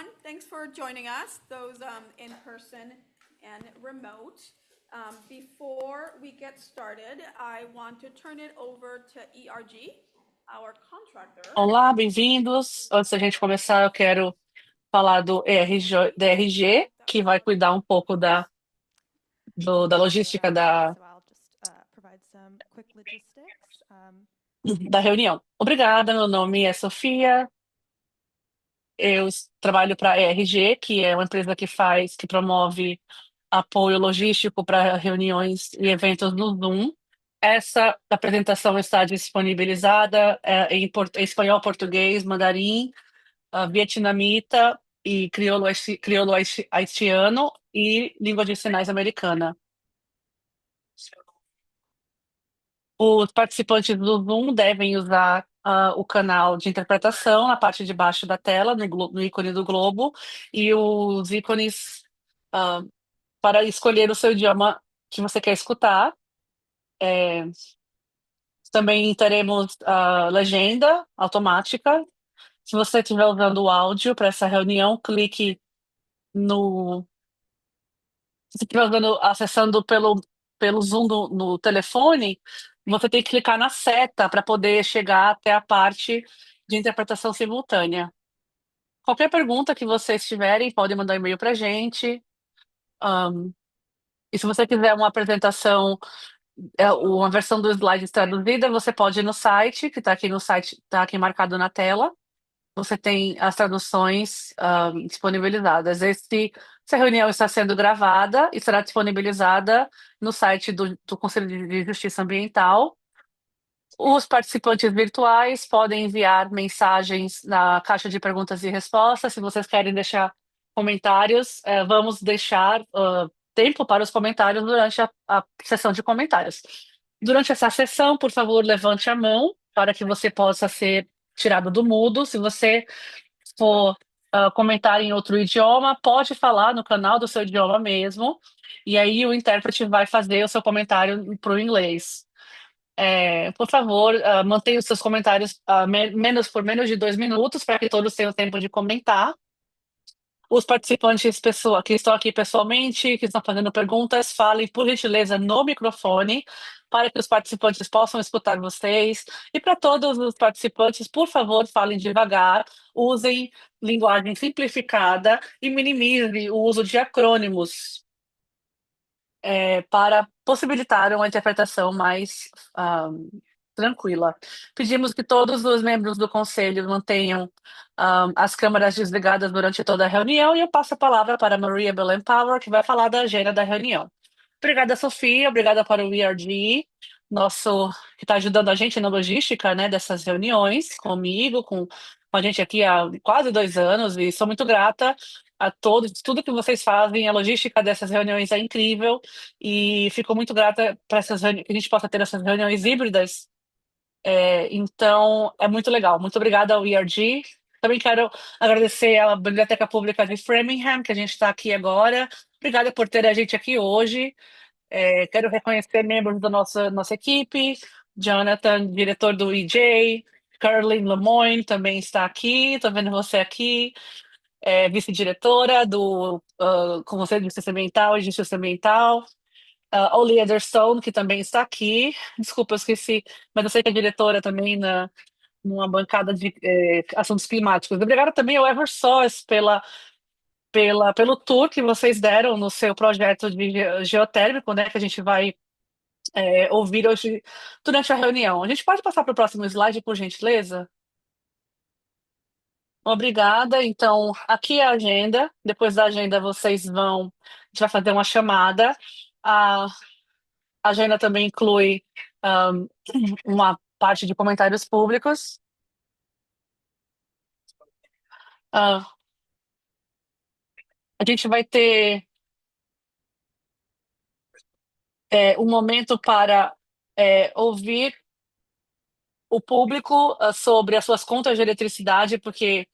everyone. Thanks for joining us, those in person and remote. Before we get started, I want to turn it over to ERG, our contractor. Olá, bem-vindos. Antes da gente começar, eu quero falar do DRG, que vai cuidar um pouco da logística da reunião. Obrigada, meu nome é Sofia. Eu trabalho para a ERG, que é uma empresa que promove apoio logístico para reuniões e eventos no Zoom. Essa apresentação está disponibilizada em espanhol, português, mandarim, vietnamita e crioulo haitiano e língua de sinais americana. Os participantes do Zoom devem usar o canal de interpretação na parte de baixo da tela, no ícone do globo, e os ícones ah, para escolher o seu idioma que você quer escutar. É, também teremos a legenda automática. Se você estiver usando o áudio para essa reunião, clique no. Se você estiver acessando pelo Zoom no telefone, você tem que clicar na seta para poder chegar até a parte de interpretação simultânea. Qualquer pergunta que vocês tiverem, podem mandar e-mail para a gente. Ahn, e se você quiser uma apresentação, uma versão do slide traduzida, você pode ir no site, que está aqui no site, está aqui marcado na tela. Você tem as traduções disponibilizadas. Essa reunião está sendo gravada e será disponibilizada no site do Conselho de Justiça Ambiental. Os participantes virtuais podem enviar mensagens na caixa de perguntas e respostas. Se vocês querem deixar comentários, vamos deixar tempo para os comentários durante a sessão de comentários. Durante essa sessão, por favor, levante a mão para que você possa ser tirado do mudo. Se você for comentar em outro idioma, pode falar no canal do seu idioma mesmo, e aí o intérprete vai fazer o seu comentário para o inglês. Por favor, mantenha os seus comentários por menos de 2 minutos, para que todos tenham tempo de comentar. Os participantes que estão aqui pessoalmente, que estão fazendo perguntas, falem, por gentileza, no microfone, para que os participantes possam escutar vocês. E para todos os participantes, por favor, falem devagar, usem linguagem simplificada e minimize o uso de acrônimos, para possibilitar uma interpretação mais tranquila. Pedimos que todos os membros do conselho mantenham as câmeras desligadas durante toda a reunião e eu passo a palavra para Maria Belen Power, que vai falar da agenda da reunião. Obrigada, Sofia. Obrigada para o ERG, que está ajudando a gente na logística, né, dessas reuniões, comigo, com a gente aqui há quase 2 anos, e sou muito grata a todos, tudo que vocês fazem. A logística dessas reuniões é incrível e fico muito grata para que a gente possa ter essas reuniões híbridas. Então, é muito legal. Muito obrigada ao ERG. Também quero agradecer à Biblioteca Pública de Framingham, que a gente está aqui agora. Obrigada por ter a gente aqui hoje. Quero reconhecer membros da nossa equipe. Jonathan, diretor do EJ. Caroline Lemoyne também está aqui. Estou vendo você aqui. Vice-diretora do Conselho de Justiça Ambiental e Justiça Ambiental. Oli Ederson, que também está aqui. Desculpa, eu esqueci, mas eu sei que é diretora também numa bancada de assuntos climáticos. Obrigada também ao Eversource pelo tour que vocês deram no seu projeto de geotérmico, né, que a gente vai ouvir hoje durante a reunião. A gente pode passar para o próximo slide, por gentileza? Obrigada. Então, aqui é a agenda. Depois da agenda, a gente vai fazer uma chamada. A agenda também inclui um, uma parte de comentários públicos. Ah, a gente vai ter um momento para ouvir o público sobre as suas contas de eletricidade, porque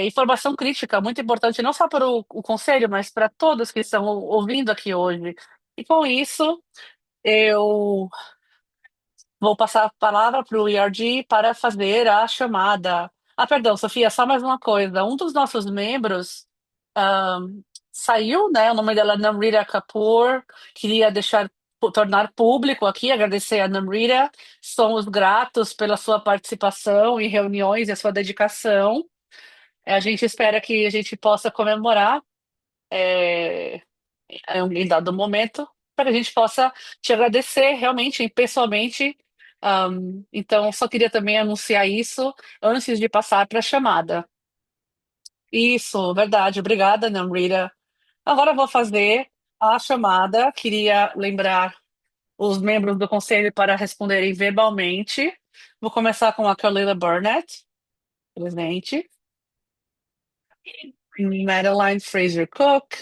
informação crítica muito importante, não só para o conselho, mas para todos que estão ouvindo aqui hoje. E com isso, eu vou passar a palavra para o ERG para fazer a chamada. Ah, perdão, Sofia, só mais uma coisa. Um dos nossos membros ahm, saiu, né? O nome dela é Namrita Kapoor. Queria tornar público aqui, agradecer a Namrita. Somos gratos pela sua participação em reuniões e a sua dedicação. A gente espera que a gente possa comemorar é, em dado momento, para que a gente possa te agradecer realmente, pessoalmente. Então, só queria também anunciar isso antes de passar para a chamada. Isso, verdade. Obrigada, Namrita. Agora eu vou fazer a chamada. Queria lembrar os membros do conselho para responderem verbalmente. Vou começar com a Carlila Burnett, presente. Madeline Fraser Cook.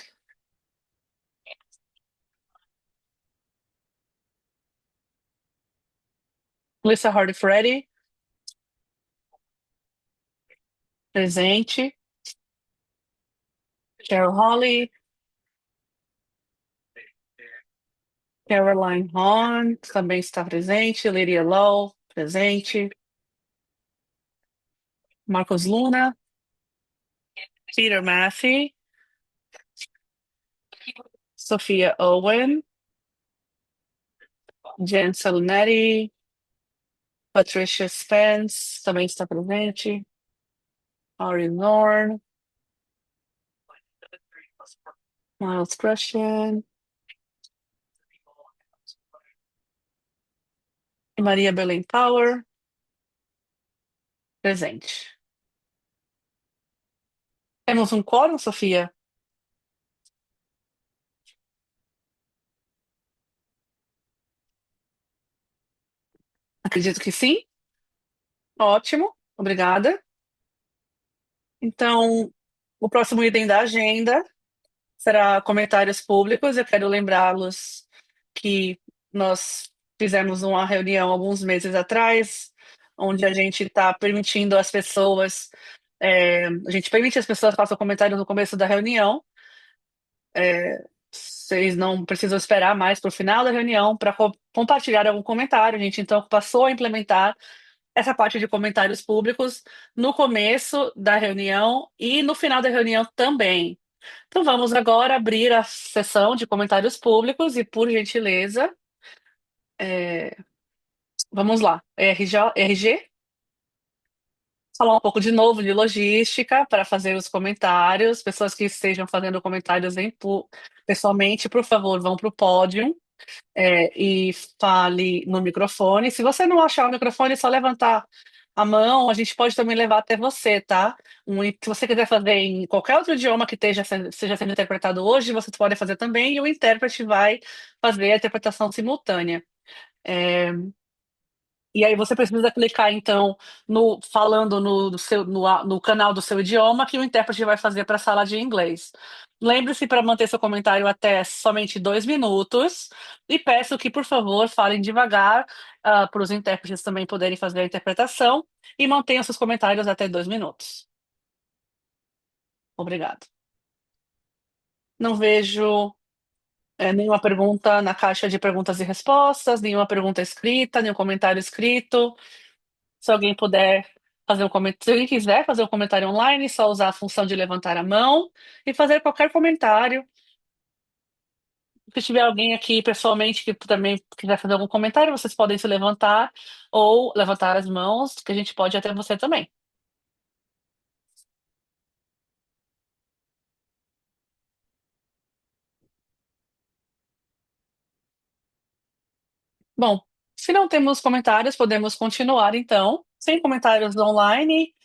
Lisa Hardy Freddy, presente. Cheryl Holly. Caroline Hahn também está presente. Lydia Low, presente. Marcos Luna. Peter Maffey. Sophia Owen. Jen Salonetti. Patricia Spence também está presente. Ari Norn. Miles Christian. E Maria Belém Power, presente. Temos um quórum, Sofia? Acredito que sim. Ótimo, obrigada. Então, o próximo item da agenda será comentários públicos. Eu quero lembrá-los que nós fizemos uma reunião alguns meses atrás, onde a gente está permitindo as pessoas, a gente permite as pessoas façam comentários no começo da reunião. Vocês não precisam esperar mais para o final da reunião para compartilhar algum comentário. A gente então passou a implementar essa parte de comentários públicos no começo da reunião e no final da reunião também. Então vamos agora abrir a sessão de comentários públicos e, por gentileza, é, vamos lá. RG, falar um pouco de novo de logística para fazer os comentários. Pessoas que estejam fazendo comentários pessoalmente, por favor, vão para o pódio, e fale no microfone. Se você não achar o microfone, é só levantar a mão. A gente pode também levar até você, tá? Se você quiser fazer em qualquer outro idioma que seja sendo interpretado hoje, você pode fazer também, e o intérprete vai fazer a interpretação simultânea. É, e aí você precisa clicar, então, no falando no canal do seu idioma, que o intérprete vai fazer para a sala de inglês. Lembre-se para manter seu comentário até somente 2 minutos e peço que, por favor, falem devagar, para os intérpretes também poderem fazer a interpretação e mantenham seus comentários até 2 minutos. Obrigado. Não vejo, nenhuma pergunta na caixa de perguntas e respostas, nenhuma pergunta escrita, nenhum comentário escrito. Se alguém puder fazer um comentário, se alguém quiser fazer um comentário online, é só usar a função de levantar a mão e fazer qualquer comentário. Se tiver alguém aqui pessoalmente que também quiser fazer algum comentário, vocês podem se levantar ou levantar as mãos, que a gente pode ir até você também. Bom, se não temos comentários, podemos continuar então. Sem comentários online,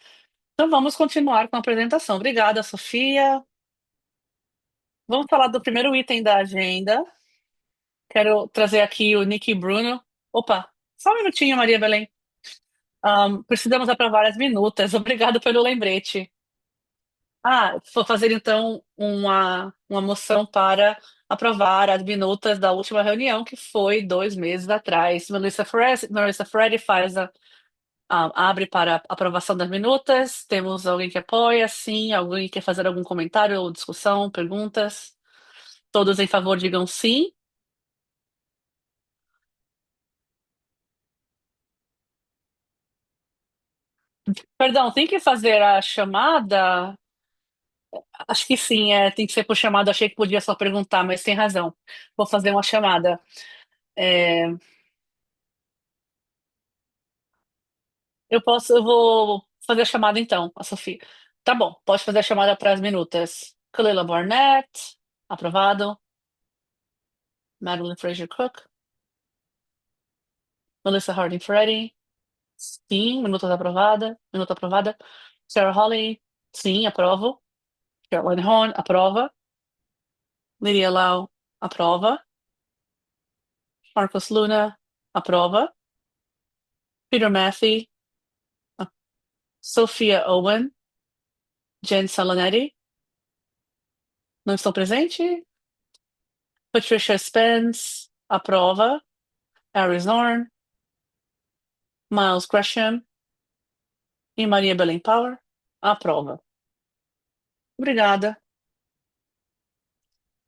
então vamos continuar com a apresentação. Obrigada, Sofia. Vamos falar do primeiro item da agenda. Quero trazer aqui o Nick e Bruno. Opa, só um minutinho, Maria Belém. Precisamos aprovar as minutas. Obrigado pelo lembrete. Vou fazer então uma moção para aprovar as minutas da última reunião, que foi 2 meses atrás. Melissa Freddy abre para aprovação das minutas. Temos alguém que apoia? Sim. Alguém quer fazer algum comentário ou discussão, perguntas? Todos em favor, digam sim. Perdão, tem que fazer a chamada? Acho que sim, tem que ser por chamada. Achei que podia só perguntar, mas tem razão. Vou fazer uma chamada. É, eu vou fazer a chamada então, a Sofia. Tá bom, pode fazer a chamada para as minutas. Kalila Barnett, aprovado. Madeline Fraser Cook, Melissa Harding Freddie, sim, minutas aprovada. Minuta aprovada. Sarah Holly, sim, aprovo. Caroline Horn, aprova. Lydia Lau, aprova. Marcos Luna, aprova. Peter Matthey, Sophia Owen, Jen Salonetti, não estão presente. Patricia Spence, aprova. Harry Zorn, Miles Gresham e Maria Belém Power, aprova. Obrigada.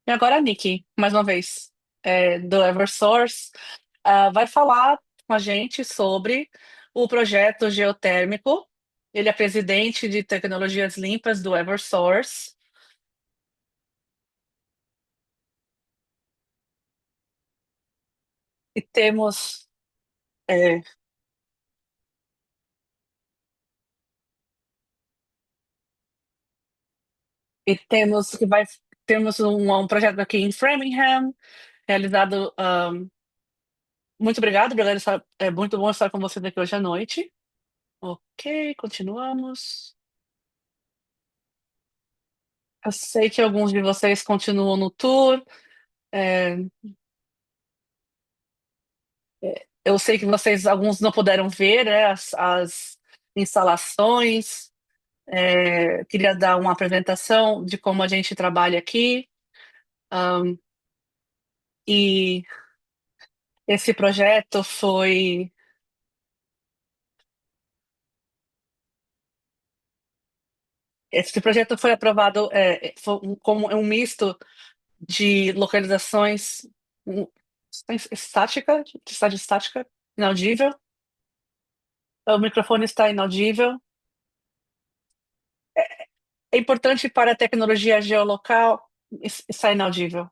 E agora a Nikki, mais uma vez, do Eversource, vai falar com a gente sobre o projeto geotérmico. Ele é presidente de tecnologias limpas do Eversource. E temos, é, temos um projeto aqui em Framingham, realizado. Muito obrigada, galera. É muito bom estar com vocês aqui hoje à noite. Ok, continuamos. Eu sei que alguns de vocês continuam no tour. é, eu sei que vocês, alguns não puderam ver, né, as instalações. Queria dar uma apresentação de como a gente trabalha aqui. Um, e esse projeto foi, esse projeto foi aprovado como um misto de localizações um, estática, de estádio estática, inaudível. O microfone está inaudível. É importante para a tecnologia geolocal, está inaudível.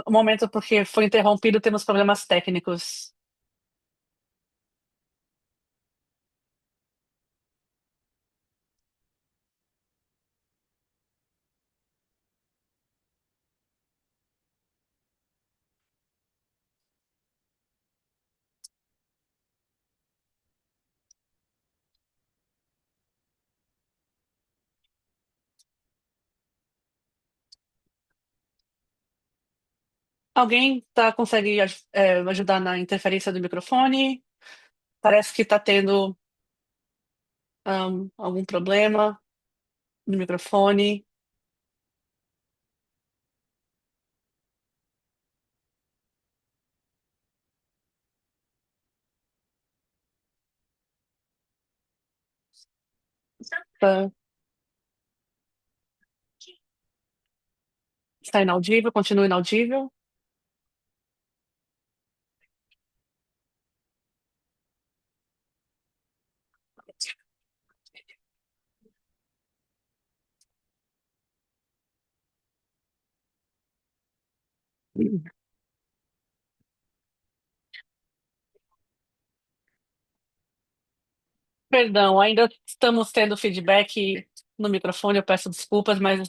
Um momento porque foi interrompido, temos problemas técnicos. Alguém consegue ajudar na interferência do microfone? Parece que está tendo algum problema no microfone. Tá- Está inaudível, continua inaudível. Perdão, ainda estamos tendo feedback no microfone, eu peço desculpas, mas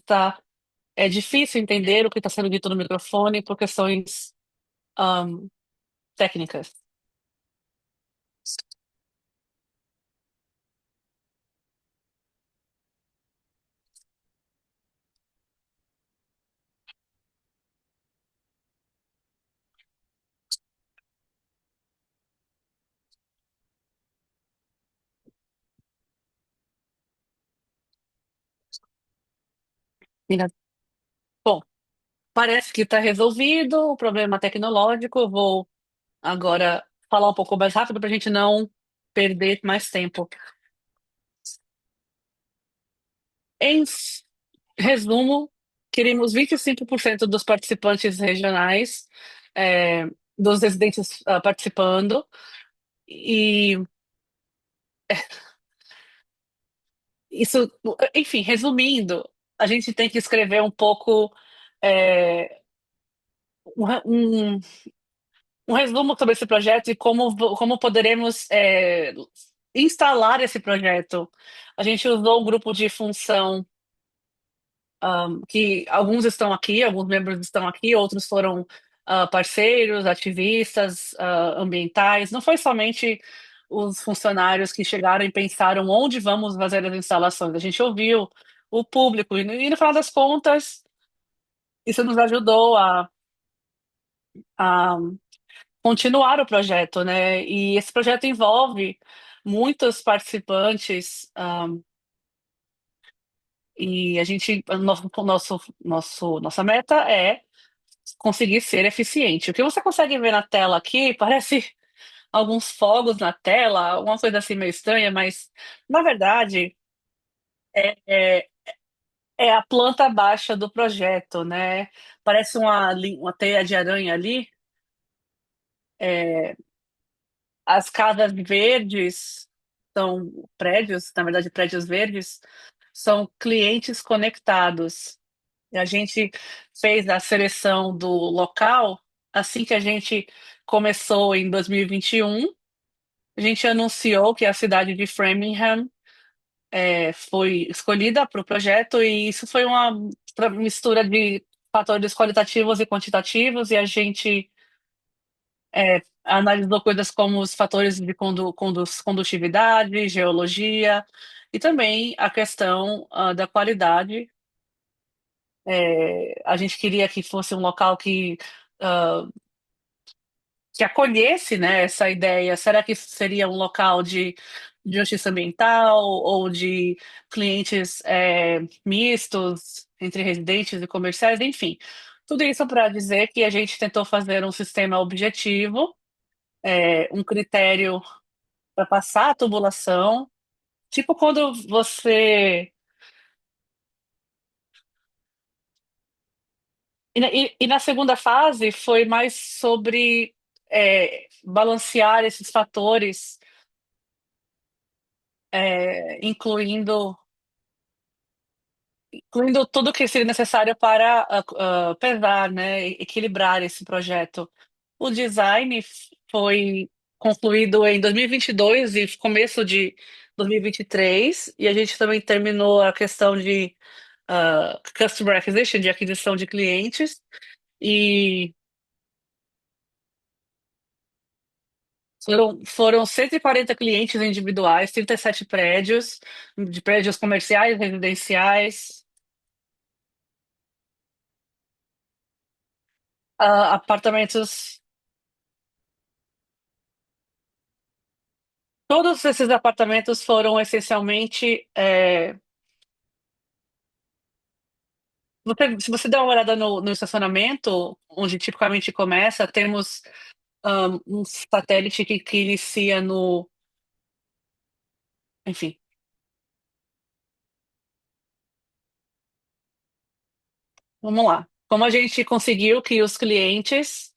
é difícil entender o que está sendo dito no microfone por questões ahm, técnicas. Ainda- Bom, parece que está resolvido o problema tecnológico. Eu vou agora falar um pouco mais rápido para a gente não perder mais tempo. Em resumo, queríamos 25% dos participantes regionais, dos residentes participando. Isso, enfim, resumindo, a gente tem que escrever um pouco é, um, um resumo sobre esse projeto e como poderemos instalar esse projeto. A gente usou um grupo de função que alguns estão aqui, alguns membros estão aqui, outros foram parceiros, ativistas, ambientais. Não foi somente os funcionários que chegaram e pensaram onde vamos fazer as instalações. A gente ouviu o público e no final das contas, isso nos ajudou a continuar o projeto, né? E esse projeto envolve muitos participantes, e a gente, nossa meta é conseguir ser eficiente. O que você consegue ver na tela aqui parece alguns fogos na tela, uma coisa assim meio estranha, mas na verdade é, é, é a planta baixa do projeto, né? Parece uma teia de aranha ali. As casas verdes são prédios, na verdade, prédios verdes são clientes conectados. E a gente fez a seleção do local assim que a gente começou em 2021. A gente anunciou que a cidade de Framingham foi escolhida para o projeto, e isso foi uma mistura de fatores qualitativos e quantitativos, e a gente analisou coisas como os fatores de condutividade, geologia, e também a questão da qualidade. A gente queria que fosse um local ah, que acolhesse, né, essa ideia. Será que isso seria um local de justiça ambiental ou de clientes mistos entre residentes e comerciais? Enfim, tudo isso para dizer que a gente tentou fazer um sistema objetivo, um critério para passar a tubulação. Tipo quando você. E na segunda fase foi mais sobre balancear esses fatores, incluindo tudo que seria necessário para pesar, né, e equilibrar esse projeto. O design foi concluído em 2022 e começo de 2023, e a gente também terminou a questão de customer acquisition, de aquisição de clientes, e foram 140 clientes individuais, 37 prédios, de prédios comerciais, residenciais, apartamentos. Todos esses apartamentos foram essencialmente. Se você der uma olhada no estacionamento, onde tipicamente começa, temos um satélite que inicia no. Enfim, vamos lá. Como a gente conseguiu que os clientes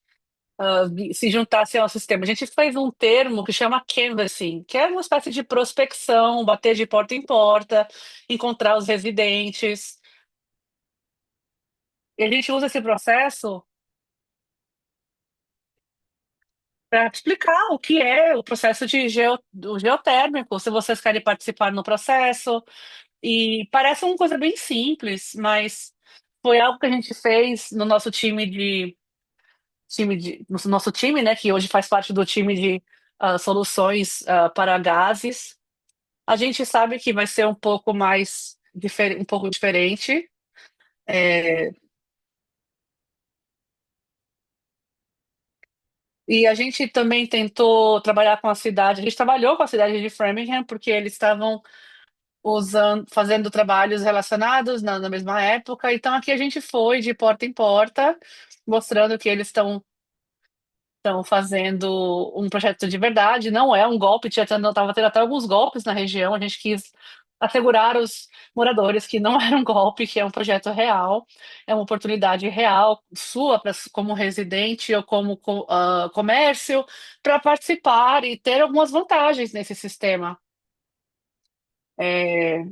se juntassem ao sistema? A gente fez um termo que chama canvassing, que é uma espécie de prospecção, bater de porta em porta, encontrar os residentes. E a gente usa esse processo para explicar o que é o processo do geotérmico, se vocês querem participar no processo. E parece uma coisa bem simples, mas foi algo que a gente fez no nosso no nosso time, né, que hoje faz parte do time de soluções para gases. A gente sabe que vai ser um pouco mais um pouco diferente. é, e a gente também tentou trabalhar com a cidade. A gente trabalhou com a cidade de Framingham porque eles estavam fazendo trabalhos relacionados na mesma época. Então aqui a gente foi de porta em porta, mostrando que eles estão fazendo um projeto de verdade, não é um golpe, estava tendo até alguns golpes na região, a gente quis assegurar os moradores que não era um golpe, que é um projeto real, é uma oportunidade real sua como residente ou como comércio para participar e ter algumas vantagens nesse sistema. É,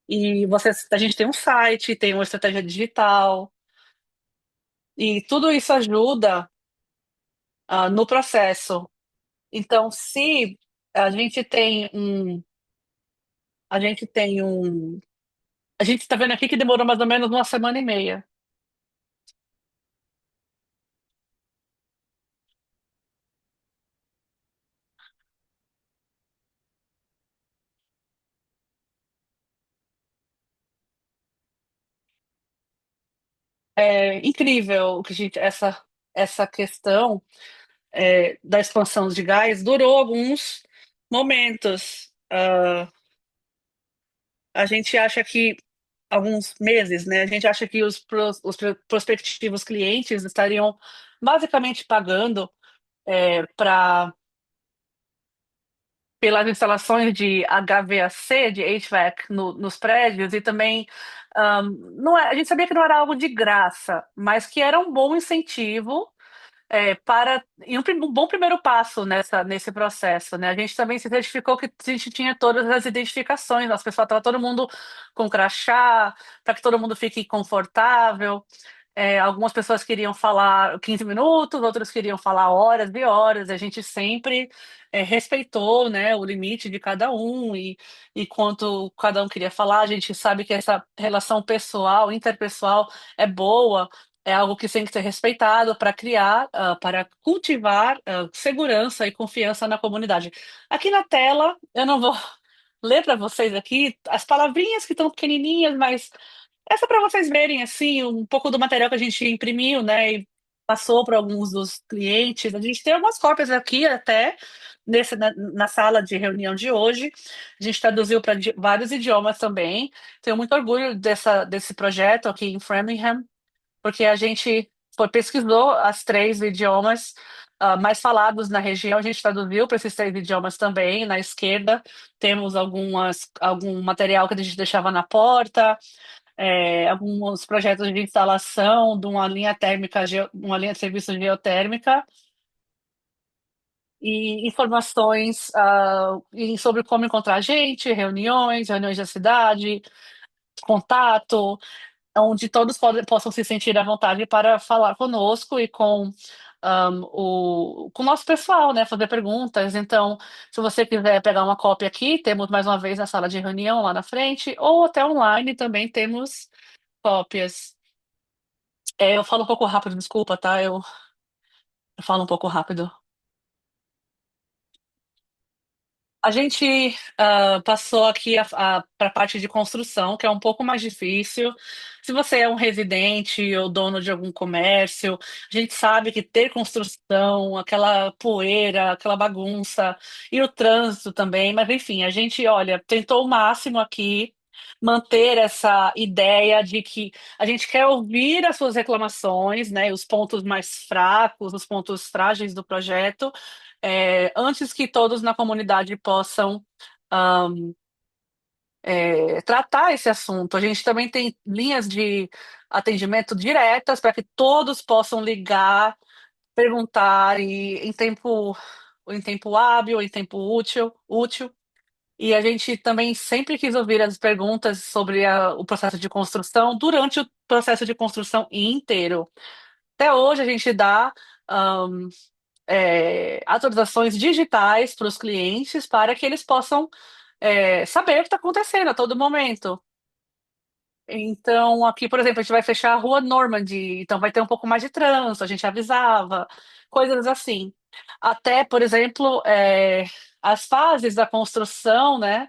e a gente tem um site, tem uma estratégia digital, e tudo isso ajuda, no processo. Então, se a gente tem um, a gente tem um, a gente está vendo aqui que demorou mais ou menos uma semana e meia. É incrível o que essa questão, da expansão de gás durou alguns momentos. A gente acha que alguns meses, né? A gente acha que prospectivos clientes estariam basicamente pagando, para pelas instalações de HVAC, de HVAC nos prédios, e também, a gente sabia que não era algo de graça, mas que era um bom incentivo, um bom primeiro passo nesse processo, né? A gente também se certificou que a gente tinha todas as identificações, as pessoas, estava todo mundo com crachá, para que todo mundo fique confortável. Algumas pessoas queriam falar 15 minutos, outras queriam falar horas e horas. A gente sempre, respeitou, né, o limite de cada um e quanto cada um queria falar. A gente sabe que essa relação pessoal, interpessoal é boa, é algo que tem que ser respeitado para criar, para cultivar, segurança e confiança na comunidade. Aqui na tela, eu não vou ler para vocês aqui as palavrinhas que estão pequenininhas, mas essa para vocês verem assim um pouco do material que a gente imprimiu, né, e passou para alguns dos clientes. A gente tem algumas cópias aqui até na sala de reunião de hoje. A gente traduziu para vários idiomas também. Tenho muito orgulho desse projeto aqui em Framingham, porque a gente pesquisou as três idiomas, mais falados na região. A gente traduziu para esses três idiomas também. Na esquerda temos algum material que a gente deixava na porta, alguns projetos de instalação de uma linha térmica, uma linha de serviço geotérmica, e informações, sobre como encontrar a gente, reuniões da cidade, contato, onde todos possam se sentir à vontade para falar conosco e com o nosso pessoal, né? Fazer perguntas. Então, se você quiser pegar uma cópia aqui, temos mais uma vez na sala de reunião lá na frente, ou até online também temos cópias. Eu falo um pouco rápido, desculpa, tá? Eu falo um pouco rápido. A gente, passou aqui para a parte de construção, que é um pouco mais difícil. Se você é um residente ou dono de algum comércio, a gente sabe que ter construção, aquela poeira, aquela bagunça, e o trânsito também, mas enfim, a gente, olha, tentou o máximo aqui manter essa ideia de que a gente quer ouvir as suas reclamações, né, os pontos mais fracos, os pontos frágeis do projeto, antes que todos na comunidade possam, ahm, tratar esse assunto. A gente também tem linhas de atendimento diretas para que todos possam ligar, perguntar e em tempo hábil, em tempo útil. E a gente também sempre quis ouvir as perguntas sobre o processo de construção durante o processo de construção inteiro. Até hoje a gente dá, atualizações digitais para os clientes para que eles possam, saber o que está acontecendo a todo momento. Então, aqui, por exemplo, a gente vai fechar a rua Normandy, então vai ter um pouco mais de trânsito, a gente avisava, coisas assim. Até, por exemplo, as fases da construção, né?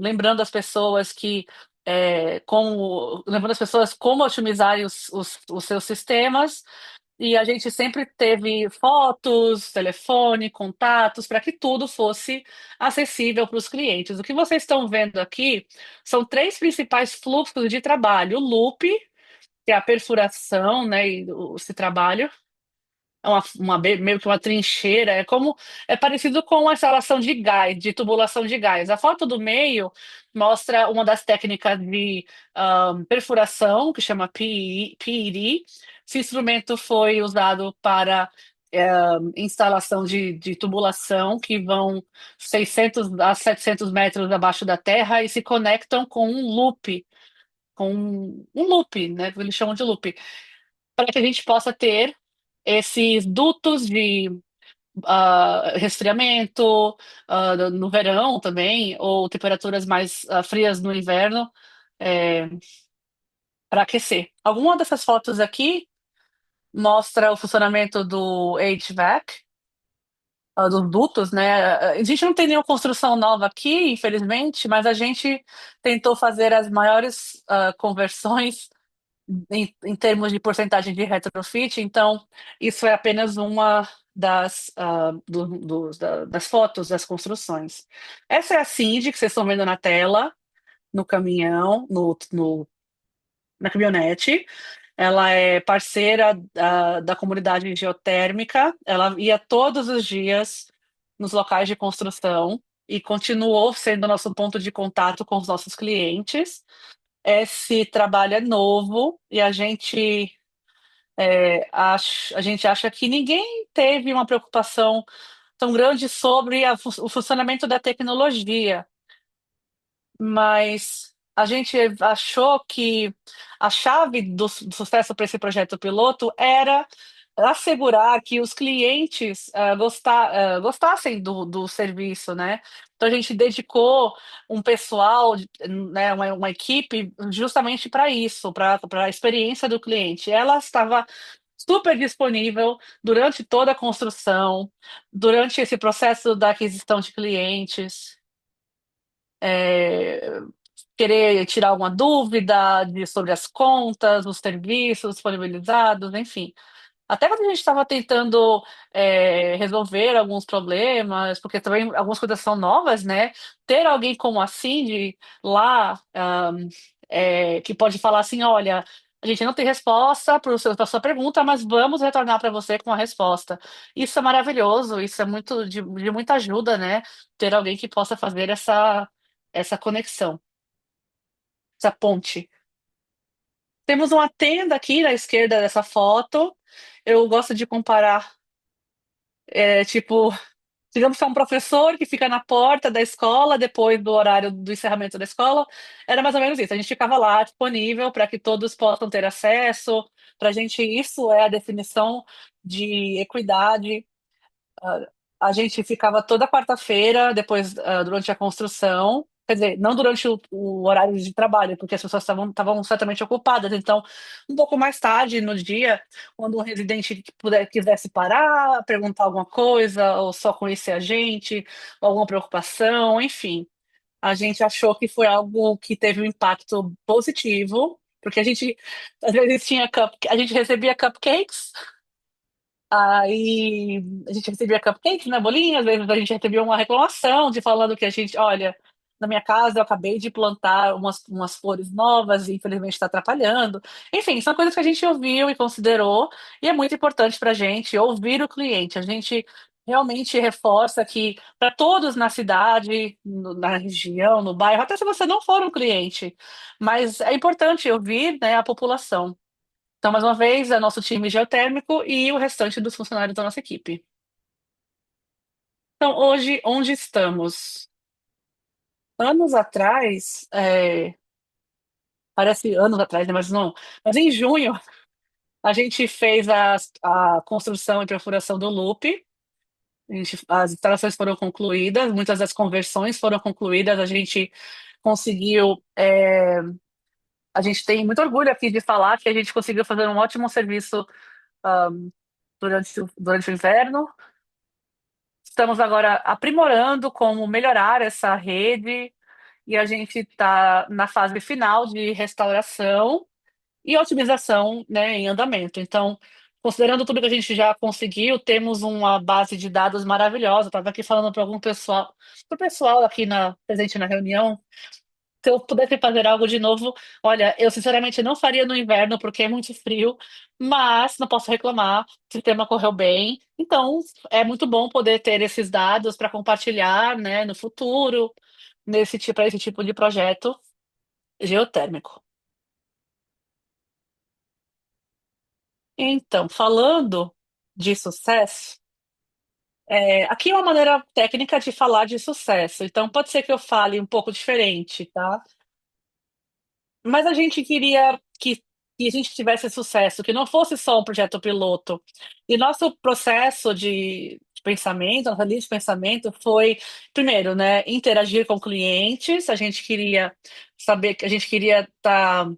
Lembrando as pessoas como otimizarem os seus sistemas. E a gente sempre teve fotos, telefone, contatos, para que tudo fosse acessível para os clientes. O que vocês estão vendo aqui são três principais fluxos de trabalho: o loop, que é a perfuração, né, e esse trabalho. É meio que uma trincheira, é parecido com a instalação de gás, de tubulação de gás. A foto do meio mostra uma das técnicas de, perfuração, que chama PED. Esse instrumento foi usado para, instalação de tubulação que vão 600 a 700 metros abaixo da terra e se conectam com um loop, um loop, né? Que eles chamam de loop, para que a gente possa ter esses dutos de resfriamento no verão também, ou temperaturas mais frias no inverno, para aquecer. Alguma dessas fotos aqui mostra o funcionamento do HVAC, dos dutos, né? A gente não tem nenhuma construção nova aqui, infelizmente, mas a gente tentou fazer as maiores conversões em termos de porcentagem de retrofit, então isso é apenas uma das fotos das construções. Essa é a Cindy que vocês estão vendo na tela, no caminhão, na caminhonete. Ela é parceira da comunidade geotérmica. Ela ia todos os dias nos locais de construção e continuou sendo nosso ponto de contato com os nossos clientes. Esse trabalho é novo e a gente acha que ninguém teve uma preocupação tão grande sobre o funcionamento da tecnologia, mas a gente achou que a chave do sucesso para esse projeto piloto era assegurar que os clientes gostassem do serviço, né? Então a gente dedicou um pessoal, né, uma equipe justamente para isso, para a experiência do cliente. Ela estava super disponível durante toda a construção, durante esse processo da aquisição de clientes. É, querer tirar alguma dúvida sobre as contas, os serviços disponibilizados, enfim. Até quando a gente estava tentando resolver alguns problemas, porque também algumas coisas são novas, né? Ter alguém como a Cindy lá, que pode falar assim, olha, a gente não tem resposta para a sua pergunta, mas vamos retornar para você com a resposta. Isso é maravilhoso, isso é muito de muita ajuda, né? Ter alguém que possa fazer essa conexão, essa ponte. Temos uma tenda aqui na esquerda dessa foto. Eu gosto de comparar, tipo, digamos que é um professor que fica na porta da escola depois do horário do encerramento da escola. Era mais ou menos isso. A gente ficava lá disponível para que todos possam ter acesso. Para a gente, isso é a definição de equidade. Ah, a gente ficava toda quarta-feira, depois, durante a construção, quer dizer, não durante o horário de trabalho, porque as pessoas estavam certamente ocupadas. Então, um pouco mais tarde no dia, quando um residente quisesse parar, perguntar alguma coisa, ou só conhecer a gente, ou alguma preocupação, enfim, a gente achou que foi algo que teve um impacto positivo. Porque a gente, às vezes, a gente recebia cupcakes. Aí a gente recebia cupcake, né, bolinha, às vezes a gente recebia uma reclamação de falando que a gente, olha, na minha casa eu acabei de plantar umas flores novas e infelizmente está atrapalhando. Enfim, são coisas que a gente ouviu e considerou, e é muito importante para a gente ouvir o cliente. A gente realmente reforça que para todos na cidade, na região, no bairro, até se você não for um cliente, mas é importante ouvir, né, a população. Então, mais uma vez, é nosso time geotérmico e o restante dos funcionários da nossa equipe. Então, hoje, onde estamos? Anos atrás, parece anos atrás, né? Mas não. Mas em junho, a gente fez a construção e perfuração do loop. As instalações foram concluídas, muitas das conversões foram concluídas. A gente conseguiu. A gente tem muito orgulho aqui de falar que a gente conseguiu fazer um ótimo serviço durante o inverno. Estamos agora aprimorando como melhorar essa rede e a gente está na fase final de restauração e otimização, né, em andamento. Então, considerando tudo que a gente já conseguiu, temos uma base de dados maravilhosa. Estava aqui falando para algum pessoal, para o pessoal aqui presente na reunião, se eu pudesse fazer algo de novo, olha, eu sinceramente não faria no inverno porque é muito frio, mas não posso reclamar, o sistema correu bem. Então, é muito bom poder ter esses dados para compartilhar, né, no futuro, para esse tipo de projeto geotérmico. Então, falando. de sucesso, aqui é uma maneira técnica de falar de sucesso, então pode ser que eu fale um pouco diferente, tá? Mas a gente queria que a gente tivesse sucesso, que não fosse só um projeto piloto. E nosso processo de pensamento, nossa linha de pensamento foi, primeiro, né, interagir com clientes. A gente queria saber que a gente queria estar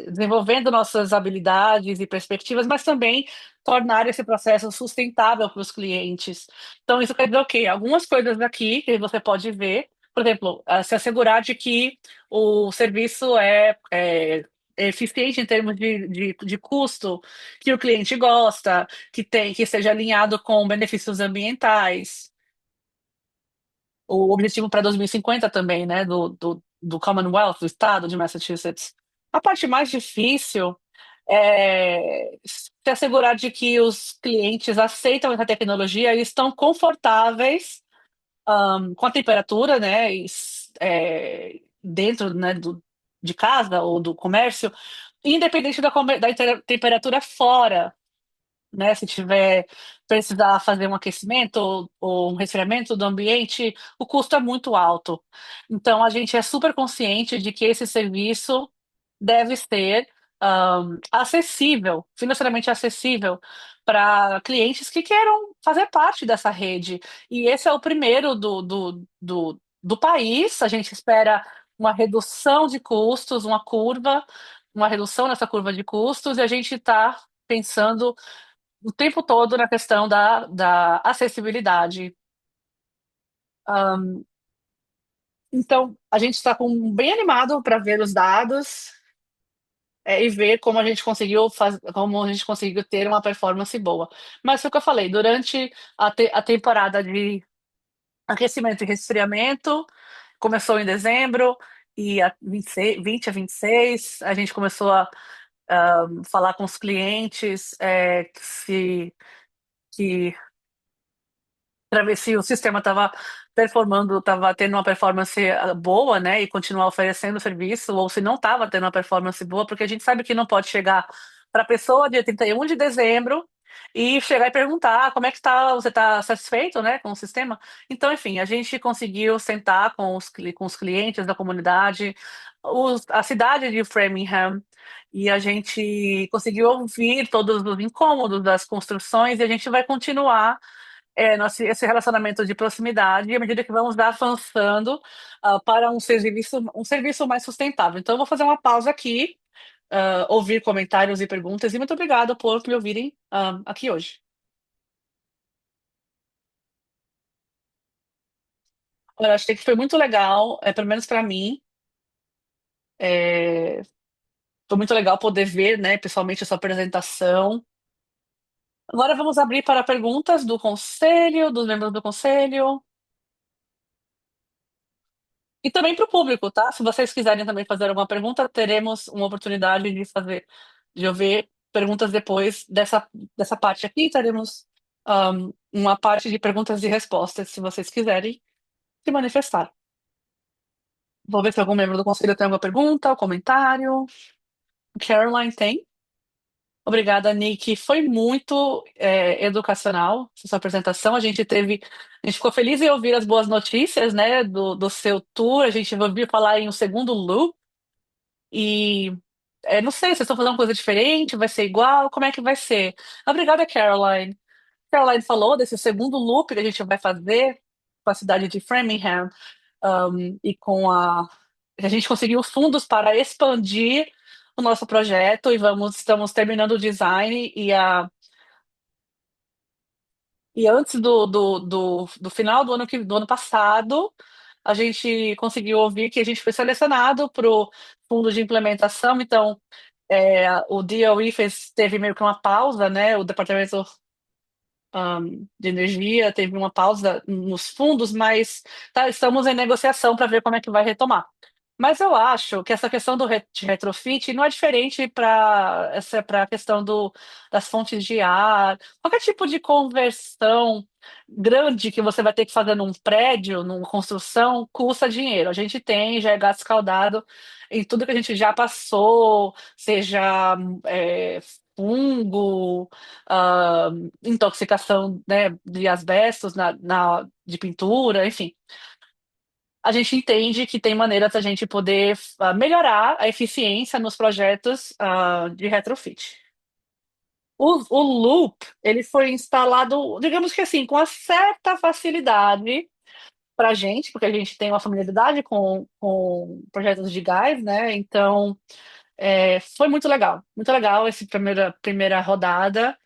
desenvolvendo nossas habilidades e perspectivas, mas também tornar esse processo sustentável para os clientes. Então, isso quer dizer o quê? Algumas coisas aqui que você pode ver, por exemplo, se assegurar de que o serviço é eficiente em termos de custo, que o cliente gosta, que seja alinhado com benefícios ambientais. O objetivo para 2050 também, né, do Commonwealth, do estado de Massachusetts. A parte mais difícil é se assegurar de que os clientes aceitam essa tecnologia e estão confortáveis com a temperatura, né, dentro, né, de casa ou do comércio, independente da temperatura fora, né? Se tiver precisar fazer um aquecimento ou um resfriamento do ambiente, o custo é muito alto. Então, a gente é super consciente de que esse serviço deve ser acessível, financeiramente acessível para clientes que queiram fazer parte dessa rede. E esse é o primeiro do país. A gente espera uma redução de custos, uma redução nessa curva de custos, e a gente está pensando o tempo todo na questão da acessibilidade. Ahn, então, a gente está bem animado para ver os dados, e ver como a gente conseguiu como a gente conseguiu ter uma performance boa. Mas foi o que eu falei, durante a temporada de aquecimento e resfriamento, começou em dezembro, e a 26, 20 a 26, a gente começou a falar com os clientes que para ver se o sistema estava performando, estava tendo uma performance boa, né, e continuar oferecendo o serviço, ou se não estava tendo uma performance boa, porque a gente sabe que não pode chegar para a pessoa dia 31 de dezembro e chegar e perguntar como é que está, você está satisfeito, né, com o sistema? Então, enfim, a gente conseguiu sentar com os clientes da comunidade, a cidade de Framingham, e a gente conseguiu ouvir todos os incômodos das construções, e a gente vai continuar esse relacionamento de proximidade à medida que vamos avançando para um serviço mais sustentável. Então, eu vou fazer uma pausa aqui, ouvir comentários e perguntas, e muito obrigada por me ouvirem aqui hoje. Eu achei que foi muito legal, pelo menos para mim, é, foi muito legal poder ver, né, pessoalmente a sua apresentação. Agora vamos abrir para perguntas do conselho, dos membros do conselho. E também para o público, tá? Se vocês quiserem também fazer alguma pergunta, teremos uma oportunidade de ouvir perguntas depois dessa parte aqui. Teremos uma parte de perguntas e respostas, se vocês quiserem se manifestar. Vou ver se algum membro do conselho tem alguma pergunta ou comentário. Caroline tem. Obrigada, Nick. Foi muito educacional essa sua apresentação. A gente ficou feliz em ouvir as boas notícias, né, do seu tour. A gente ouviu falar em um segundo loop. E não sei, vocês estão fazendo uma coisa diferente, vai ser igual, como é que vai ser? Obrigada, Caroline. Caroline falou desse segundo loop que a gente vai fazer com a cidade de Framingham, e a gente conseguiu fundos para expandir o nosso projeto e estamos terminando o design e antes do final do ano passado, a gente conseguiu ouvir que a gente foi selecionado para o fundo de implementação. Então, o DOE teve meio que uma pausa, né? O Departamento de Energia teve uma pausa nos fundos, mas estamos em negociação para ver como é que vai retomar. Mas eu acho que essa questão de retrofit não é diferente para a questão das fontes de ar. Qualquer tipo de conversão grande que você vai ter que fazer num prédio, numa construção, custa dinheiro. A gente tem, já é gasto escaldado em tudo que a gente já passou, seja fungo, ah, intoxicação, né, de asbestos de pintura, enfim. A gente entende que tem maneiras da gente poder melhorar a eficiência nos projetos de retrofit. O Loop, ele foi instalado, digamos que assim, com uma certa facilidade para a gente, porque a gente tem uma familiaridade com projetos de gás, né? Então, foi muito legal essa primeira rodada.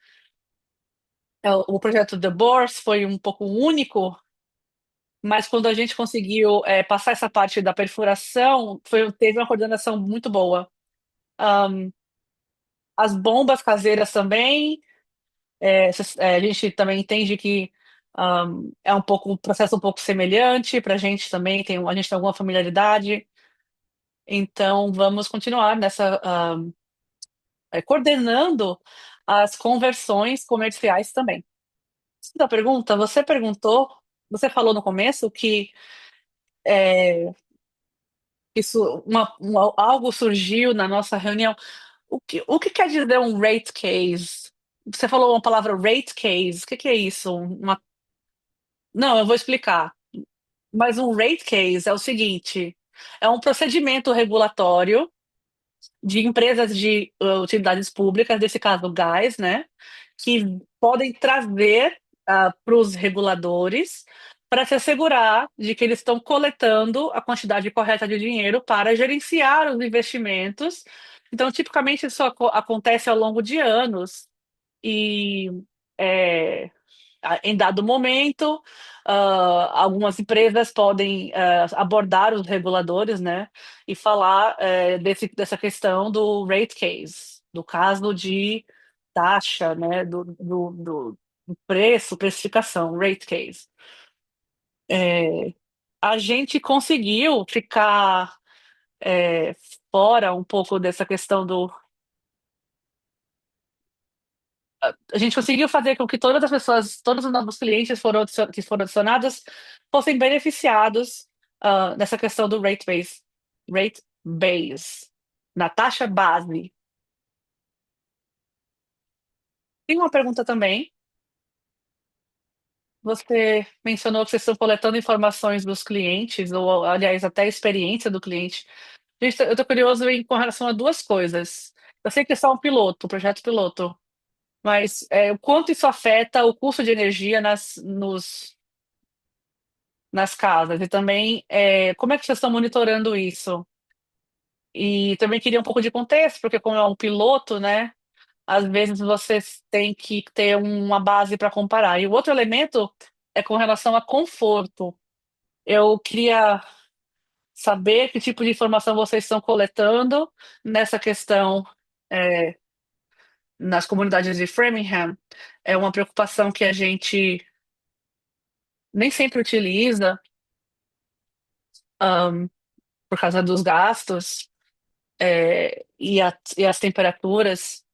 O projeto The Bourse foi um pouco único, mas quando a gente conseguiu passar essa parte da perfuração, teve uma coordenação muito boa. As bombas caseiras também, a gente também entende que é um processo um pouco semelhante para a gente também, a gente tem alguma familiaridade, então vamos continuar coordenando as conversões comerciais também. Segunda pergunta, você falou no começo que é, algo surgiu na nossa reunião. O que quer dizer um rate case? Você falou uma palavra rate case. O que é isso? Não, eu vou explicar. Mas um rate case é o seguinte: é um procedimento regulatório de empresas de utilidades públicas, nesse caso gás, né, que podem trazer para os reguladores para se assegurar de que eles estão coletando a quantidade correta de dinheiro para gerenciar os investimentos. Então, tipicamente, isso acontece ao longo de anos e é, em dado momento, algumas empresas podem abordar os reguladores, né, e falar dessa questão do rate case, do caso de taxa, né, do preço, precificação, rate case. É, a gente conseguiu ficar é, fora um pouco dessa questão do a gente conseguiu fazer com que todas as pessoas, todos os novos clientes que foram adicionados fossem beneficiados nessa questão do rate base, na taxa base. Tem uma pergunta também. Você mencionou que vocês estão coletando informações dos clientes, ou, aliás, até a experiência do cliente. Gente, eu estou curioso com relação a duas coisas. Eu sei que é só um piloto, um projeto piloto, mas o quanto isso afeta o custo de energia nas casas e também como é que vocês estão monitorando isso? E também queria um pouco de contexto, porque como é um piloto, né? Às vezes vocês têm que ter uma base para comparar. E o outro elemento é com relação a conforto. Eu queria saber que tipo de informação vocês estão coletando nessa questão é, nas comunidades de Framingham. É uma preocupação que a gente nem sempre utiliza, por causa dos gastos. E as temperaturas.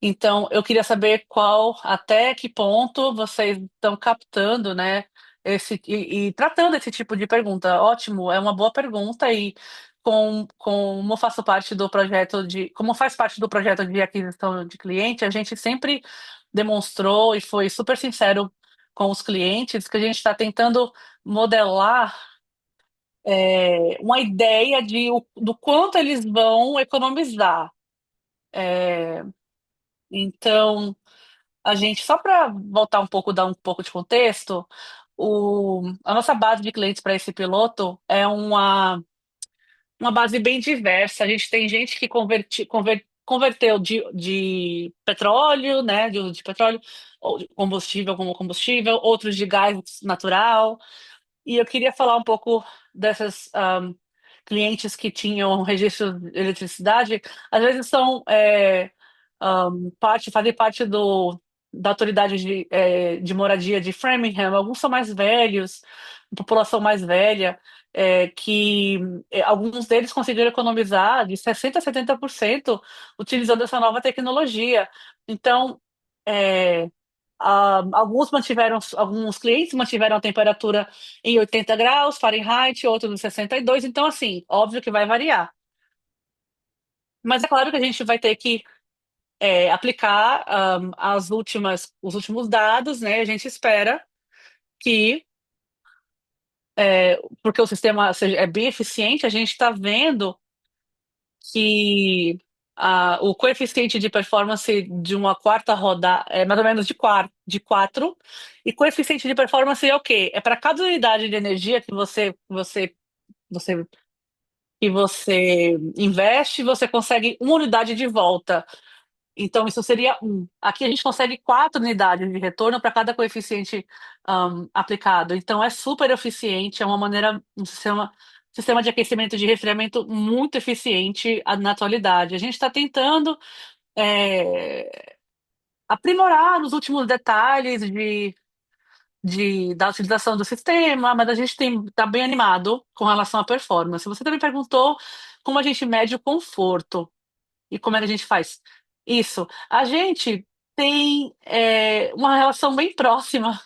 Então, eu queria saber até que ponto vocês estão captando, né, e tratando esse tipo de pergunta. Ótimo, é uma boa pergunta e como faço parte do projeto como faz parte do projeto de aquisição de cliente, a gente sempre demonstrou e foi super sincero com os clientes que a gente está tentando modelar uma ideia do quanto eles vão economizar. Então, só para voltar um pouco, dar um pouco de contexto, a nossa base de clientes para esse piloto é uma base bem diversa. A gente tem gente que converteu de petróleo, né, de petróleo, ou de combustível como combustível, outros de gás natural. E eu queria falar um pouco dessas clientes que tinham registro de eletricidade, às vezes fazem parte da autoridade de moradia de Framingham. Alguns são mais velhos, população mais velha, que alguns deles conseguiram economizar de 60% a 70% utilizando essa nova tecnologia. Então, é, alguns clientes mantiveram a temperatura em 80 graus Fahrenheit, outros em 62. Então, assim, óbvio que vai variar. Mas é claro que a gente vai ter que aplicar os últimos dados, né? A gente espera que, porque o sistema é bem eficiente, a gente está vendo que o coeficiente de performance de uma quarta rodada é mais ou menos de 4, e coeficiente de performance é o quê? É para cada unidade de energia você, que você investe, você consegue uma unidade de volta. Então, isso seria um. Aqui a gente consegue 4 unidades de retorno para cada coeficiente aplicado. Então, é super eficiente, é uma maneira, sistema de aquecimento e de resfriamento muito eficiente na atualidade. A gente está tentando é, aprimorar nos últimos detalhes da utilização do sistema, mas a gente está bem animado com relação à performance. Você também perguntou como a gente mede o conforto. E como é que a gente faz? Isso. A gente tem uma relação bem próxima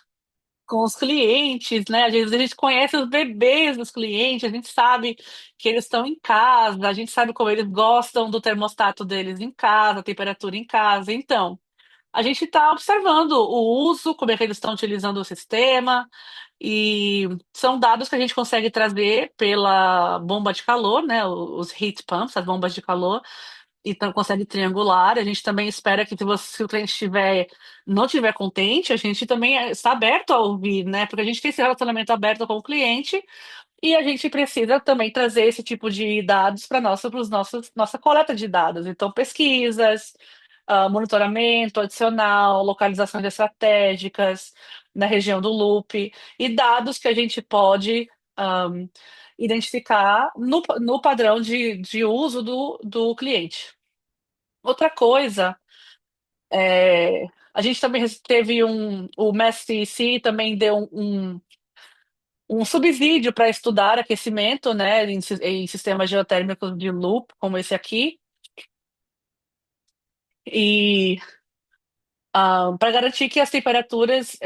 com os clientes, né? Às vezes a gente conhece os bebês dos clientes, a gente sabe que eles estão em casa, a gente sabe como eles gostam do termostato deles em casa, a temperatura em casa. Então, a gente está observando o uso, como é que eles estão utilizando o sistema, e são dados que a gente consegue trazer pela bomba de calor, né? Os heat pumps, as bombas de calor, então consegue triangular. A gente também espera que se o cliente não estiver contente, a gente também está aberto a ouvir, né? Porque a gente tem esse relacionamento aberto com o cliente e a gente precisa também trazer esse tipo de dados para nossa coleta de dados. Então, pesquisas, monitoramento adicional, localizações estratégicas na região do loop e dados que a gente pode um, identificar no padrão de uso do cliente. Outra coisa, a gente também teve o MassTEC também deu um subsídio para estudar aquecimento, né, em sistemas geotérmicos de loop, como esse aqui, e para garantir que as temperaturas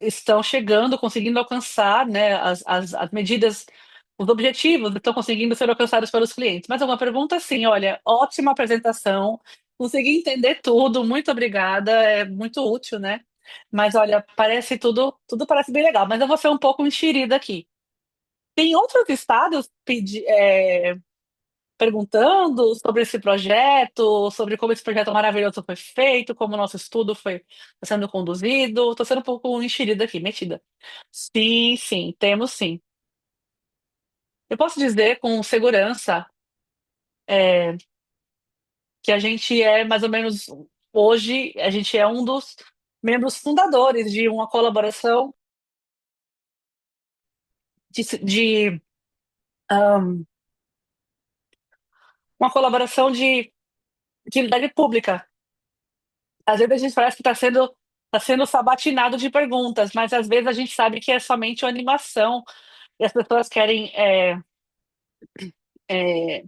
estão chegando, conseguindo alcançar, né, as medidas, os objetivos estão conseguindo ser alcançados pelos clientes. Mais alguma pergunta? Sim, olha, ótima apresentação, consegui entender tudo, muito obrigada, é muito útil, né? Mas olha, parece tudo parece bem legal, mas eu vou ser um pouco enxerida aqui. Tem outros estados perguntando sobre esse projeto, sobre como esse projeto maravilhoso foi feito, como o nosso estudo foi tá sendo conduzido. Estou sendo um pouco enxerida aqui, metida. Sim, sim, temos sim. Eu posso dizer com segurança é, que a gente é mais ou menos, hoje, a gente é um dos membros fundadores de uma colaboração de um, uma colaboração de utilidade pública. Às vezes a gente parece que tá sendo sabatinado de perguntas, mas às vezes a gente sabe que é somente uma animação e as pessoas querem é,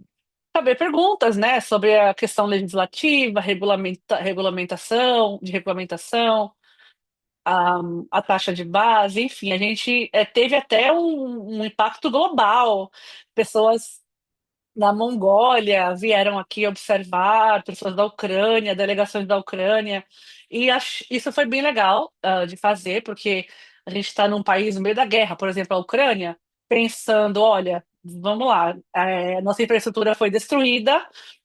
saber perguntas, né, sobre a questão legislativa, regulamentação, a, a taxa de base, enfim, a gente teve até um impacto global. Pessoas na Mongólia vieram aqui observar, pessoas da Ucrânia, delegações da Ucrânia, e isso foi bem legal, de fazer, porque a gente está num país no meio da guerra, por exemplo, a Ucrânia, pensando, olha, vamos lá, nossa infraestrutura foi destruída,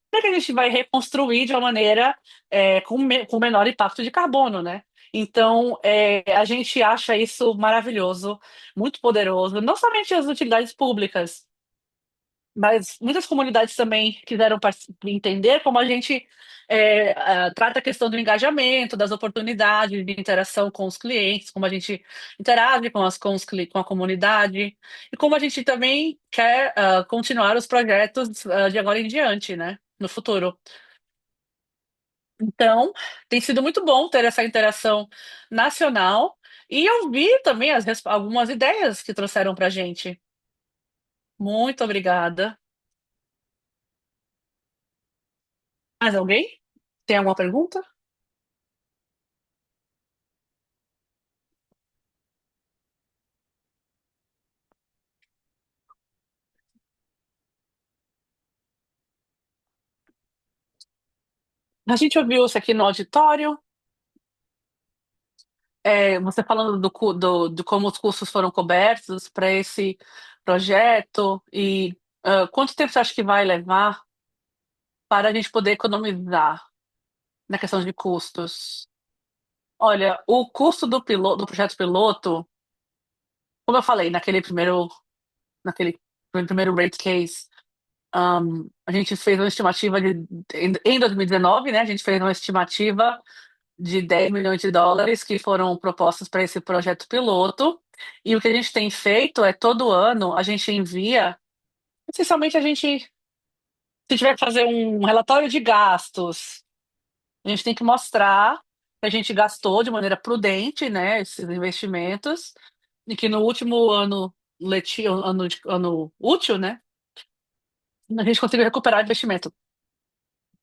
como é que a gente vai reconstruir de uma maneira com menor impacto de carbono, né? Então, a gente acha isso maravilhoso, muito poderoso, não somente as utilidades públicas, mas muitas comunidades também quiseram entender como a gente trata a questão do engajamento, das oportunidades de interação com os clientes, como a gente interage com a comunidade e como a gente também quer continuar os projetos de agora em diante, né, no futuro. Então, tem sido muito bom ter essa interação nacional e ouvir também algumas ideias que trouxeram para a gente. Muito obrigada. Mais alguém? Tem alguma pergunta? A gente ouviu isso aqui no auditório, você falando de como os custos foram cobertos para esse projeto e quanto tempo você acha que vai levar para a gente poder economizar na questão de custos? Olha, o custo do projeto piloto, como eu falei, naquele primeiro rate case, a gente fez uma estimativa em 2019, né? A gente fez uma estimativa de 10 milhões de dólares que foram propostos para esse projeto piloto. E o que a gente tem feito é todo ano a gente envia, essencialmente a gente, se tiver que fazer um relatório de gastos, a gente tem que mostrar que a gente gastou de maneira prudente, né, esses investimentos, e que no último ano letivo, ano útil, né, a gente conseguiu recuperar o investimento.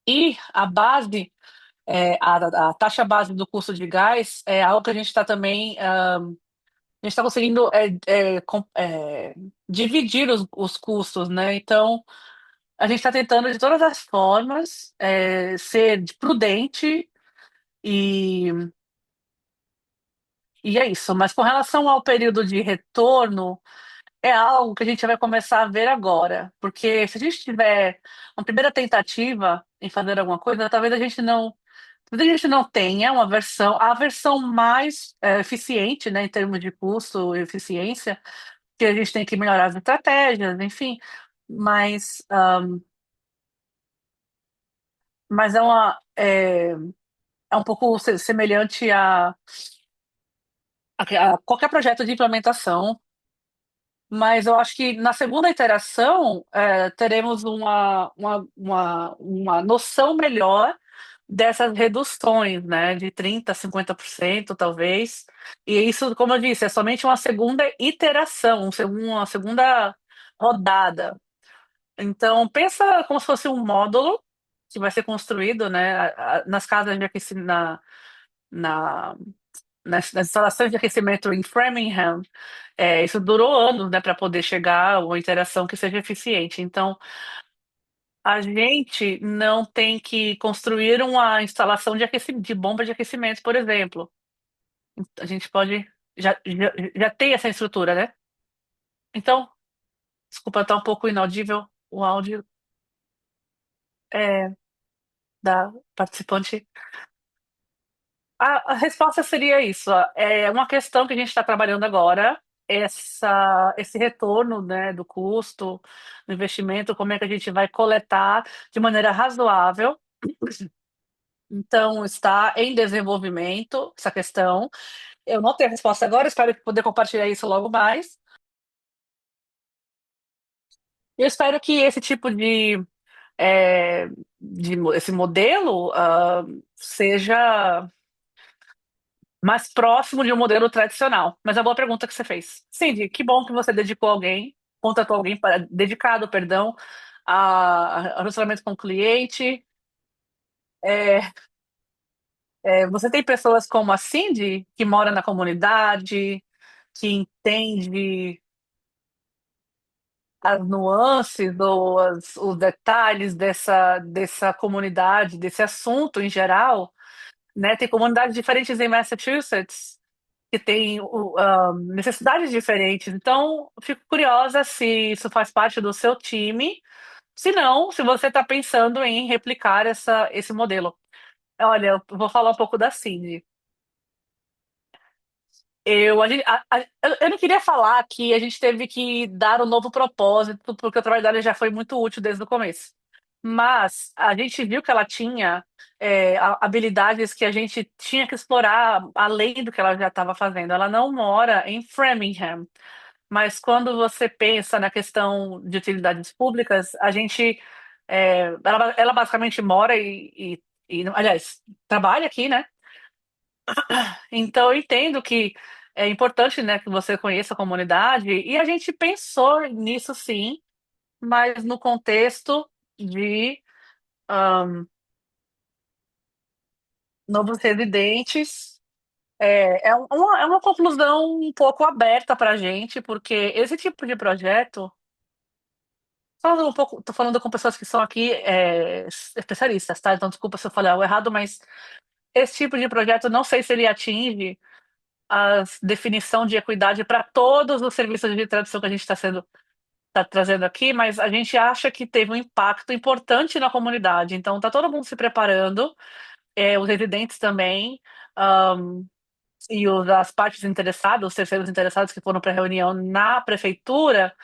E a base, a taxa base do custo de gás é algo que a gente está também a gente está conseguindo dividir os custos, né? Então, a gente está tentando, de todas as formas, ser prudente e, e é isso. Mas com relação ao período de retorno, é algo que a gente vai começar a ver agora. Porque se a gente tiver uma primeira tentativa em fazer alguma coisa, talvez a gente não tenha a versão mais eficiente, né, em termos de custo e eficiência, que a gente tem que melhorar as estratégias, enfim, mas, mas é um pouco semelhante a qualquer projeto de implementação, mas eu acho que na segunda iteração teremos uma noção melhor dessas reduções, né, de 30 a 50% talvez, e isso, como eu disse, é somente uma segunda iteração, uma segunda rodada. Então, pensa como se fosse um módulo que vai ser construído, né, nas casas de aquecimento, na, nas instalações de aquecimento em Framingham. Isso durou anos, né, para poder chegar a uma interação que seja eficiente. Então, a gente não tem que construir uma instalação de bomba de aquecimento, por exemplo. A gente pode já ter essa estrutura, né? Então, desculpa, tá um pouco inaudível o áudio é, da participante. A resposta seria isso. Ó. É uma questão que a gente está trabalhando agora, esse retorno, né, do custo, do investimento, como é que a gente vai coletar de maneira razoável. Então, está em desenvolvimento essa questão. Eu não tenho a resposta agora, espero poder compartilhar isso logo mais. Eu espero que esse tipo é, esse modelo seja mais próximo de um modelo tradicional. Mas é uma boa pergunta que você fez. Cindy, que bom que você contratou alguém dedicado, perdão, a relacionamento com o cliente. É, você tem pessoas como a Cindy, que mora na comunidade, que entende as nuances ou os detalhes dessa comunidade, desse assunto em geral, né? Tem comunidades diferentes em Massachusetts que têm necessidades diferentes. Então, fico curiosa se isso faz parte do seu time. Se não, se você está pensando em replicar esse modelo. Olha, eu vou falar um pouco da Cindy. Eu não queria falar que a gente teve que dar um novo propósito, porque o trabalho dela já foi muito útil desde o começo. Mas a gente viu que ela tinha habilidades que a gente tinha que explorar além do que ela já estava fazendo. Ela não mora em Framingham, mas quando você pensa na questão de utilidades públicas, ela basicamente mora aliás, trabalha aqui, né? Então, eu entendo que é importante, né, que você conheça a comunidade, e a gente pensou nisso sim, mas no contexto de novos residentes. É uma conclusão um pouco aberta para a gente, porque esse tipo de projeto Falando um pouco, tô falando com pessoas que são aqui especialistas, tá? Então, desculpa se eu falei algo errado, mas esse tipo de projeto, não sei se ele atinge a definição de equidade para todos os serviços de tradução que a gente tá trazendo aqui, mas a gente acha que teve um impacto importante na comunidade. Então, tá todo mundo se preparando, os residentes também, ahm, e as partes interessadas, os terceiros interessados que foram para a reunião na prefeitura.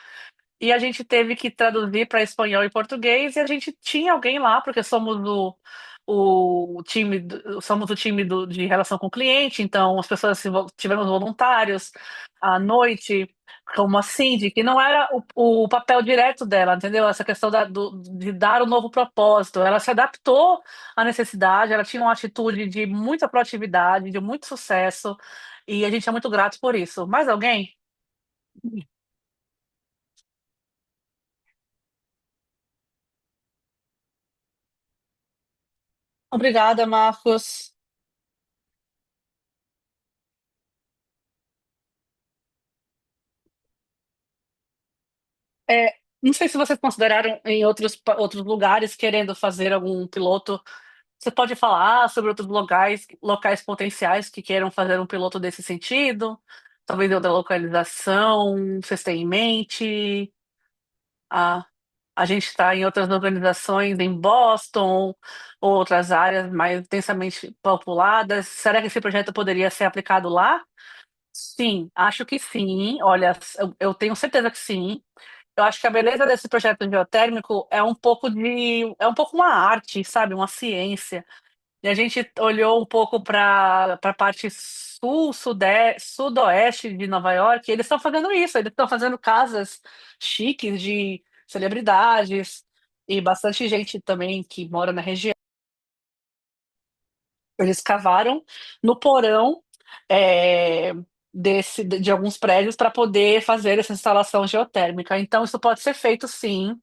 E a gente teve que traduzir para espanhol e português, e a gente tinha alguém lá, porque somos o time, somos o time de relação com o cliente, então as pessoas tivemos voluntários à noite, como a Cindy, que não era o papel direto dela, entendeu? Essa questão de dar um novo propósito. Ela se adaptou à necessidade, ela tinha uma atitude de muita proatividade, de muito sucesso, e a gente é muito grato por isso. Mais alguém? Obrigada, Marcos. Não sei se vocês consideraram em outros lugares querendo fazer algum piloto. Você pode falar sobre outros locais potenciais que queiram fazer um piloto desse sentido? Talvez em outra localização, vocês têm em mente? A, a gente está em outras organizações em Boston, ou outras áreas mais densamente populadas. Será que esse projeto poderia ser aplicado lá? Sim, acho que sim. Olha, eu tenho certeza que sim. Eu acho que a beleza desse projeto geotérmico é um pouco uma arte, sabe? Uma ciência. E a gente olhou um pouco para a parte sudoeste de Nova York, e eles estão fazendo isso, eles estão fazendo casas chiques de celebridades e bastante gente também que mora na região. Eles cavaram no porão é, de alguns prédios para poder fazer essa instalação geotérmica. Então, isso pode ser feito sim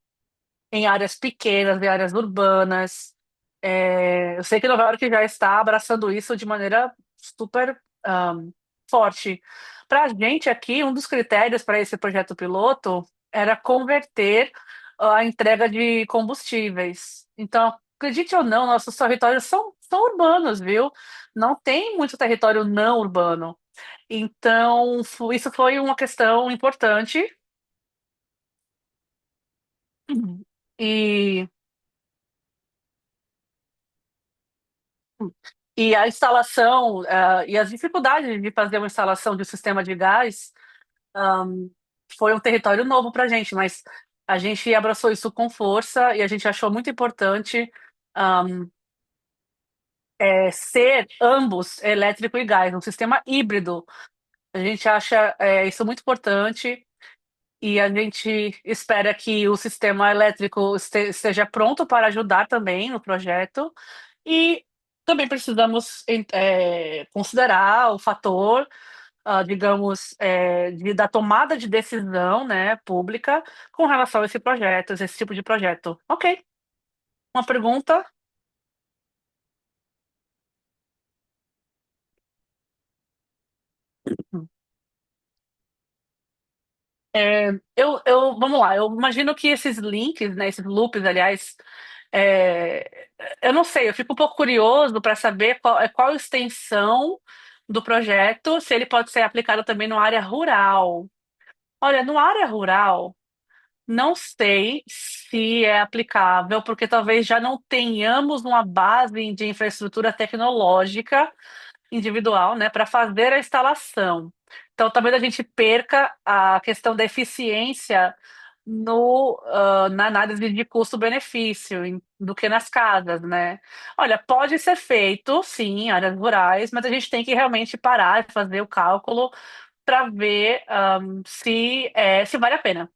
em áreas pequenas, em áreas urbanas. Eu sei que Nova York já está abraçando isso de maneira super forte. Para a gente aqui, um dos critérios para esse projeto piloto era converter a entrega de combustíveis. Então, acredite ou não, nossos territórios são urbanos, viu? Não tem muito território não urbano. Então, isso foi uma questão importante. E E a instalação, e as dificuldades de fazer uma instalação de um sistema de gás, foi um território novo para a gente, mas a gente abraçou isso com força e a gente achou muito importante, ahm, ser ambos elétrico e gás, um sistema híbrido. A gente acha, isso muito importante e a gente espera que o sistema elétrico esteja pronto para ajudar também no projeto. E também precisamos considerar o fator, digamos, da tomada de decisão, né, pública com relação a esse tipo de projeto. Ok, uma pergunta. Vamos lá, eu imagino que esses links, né, esses loops, aliás, eu não sei, eu fico um pouco curioso para saber qual a extensão do projeto, se ele pode ser aplicado também numa área rural. Olha, numa área rural, não sei se é aplicável, porque talvez já não tenhamos uma base de infraestrutura tecnológica individual, né, para fazer a instalação. Então, talvez a gente perca a questão da eficiência na análise de custo-benefício do que nas casas, né? Olha, pode ser feito, sim, em áreas rurais, mas a gente tem que realmente parar e fazer o cálculo para ver se vale a pena.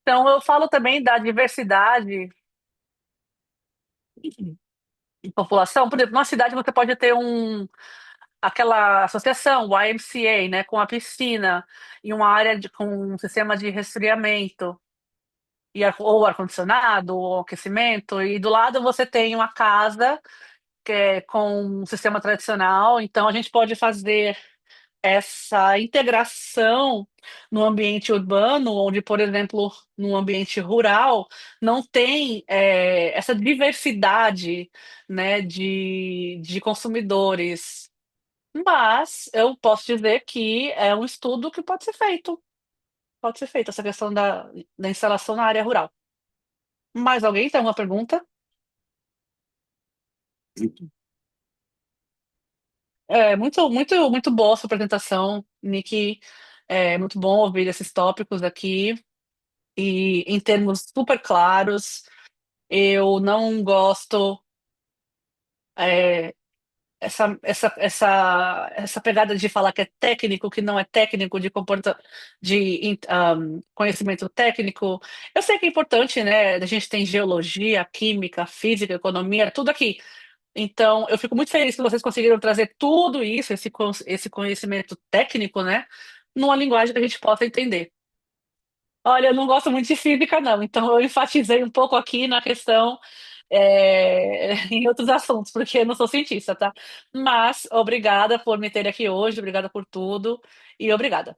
Então, eu falo também da diversidade de população. Por exemplo, numa cidade você pode ter aquela associação, o YMCA, né, com a piscina e uma área com um sistema de resfriamento ou ar-condicionado ou aquecimento. E do lado você tem uma casa que é com um sistema tradicional. Então, a gente pode fazer. essa integração no ambiente urbano, onde, por exemplo, no ambiente rural, não tem essa diversidade, né, de consumidores. Mas eu posso dizer que é um estudo que pode ser feito, essa questão da instalação na área rural. Mais alguém tem uma pergunta? É muito boa a sua apresentação, Nick. É muito bom ouvir esses tópicos aqui e em termos super claros. Eu não gosto é, essa pegada de falar que é técnico, que não é técnico, de conhecimento técnico. Eu sei que é importante, né? A gente tem geologia, química, física, economia, tudo aqui. Então, eu fico muito feliz que vocês conseguiram trazer tudo isso, esse conhecimento técnico, né, numa linguagem que a gente possa entender. Olha, eu não gosto muito de física, não, então eu enfatizei um pouco aqui na questão, em outros assuntos, porque eu não sou cientista, tá? Mas obrigada por me ter aqui hoje, obrigada por tudo e obrigada.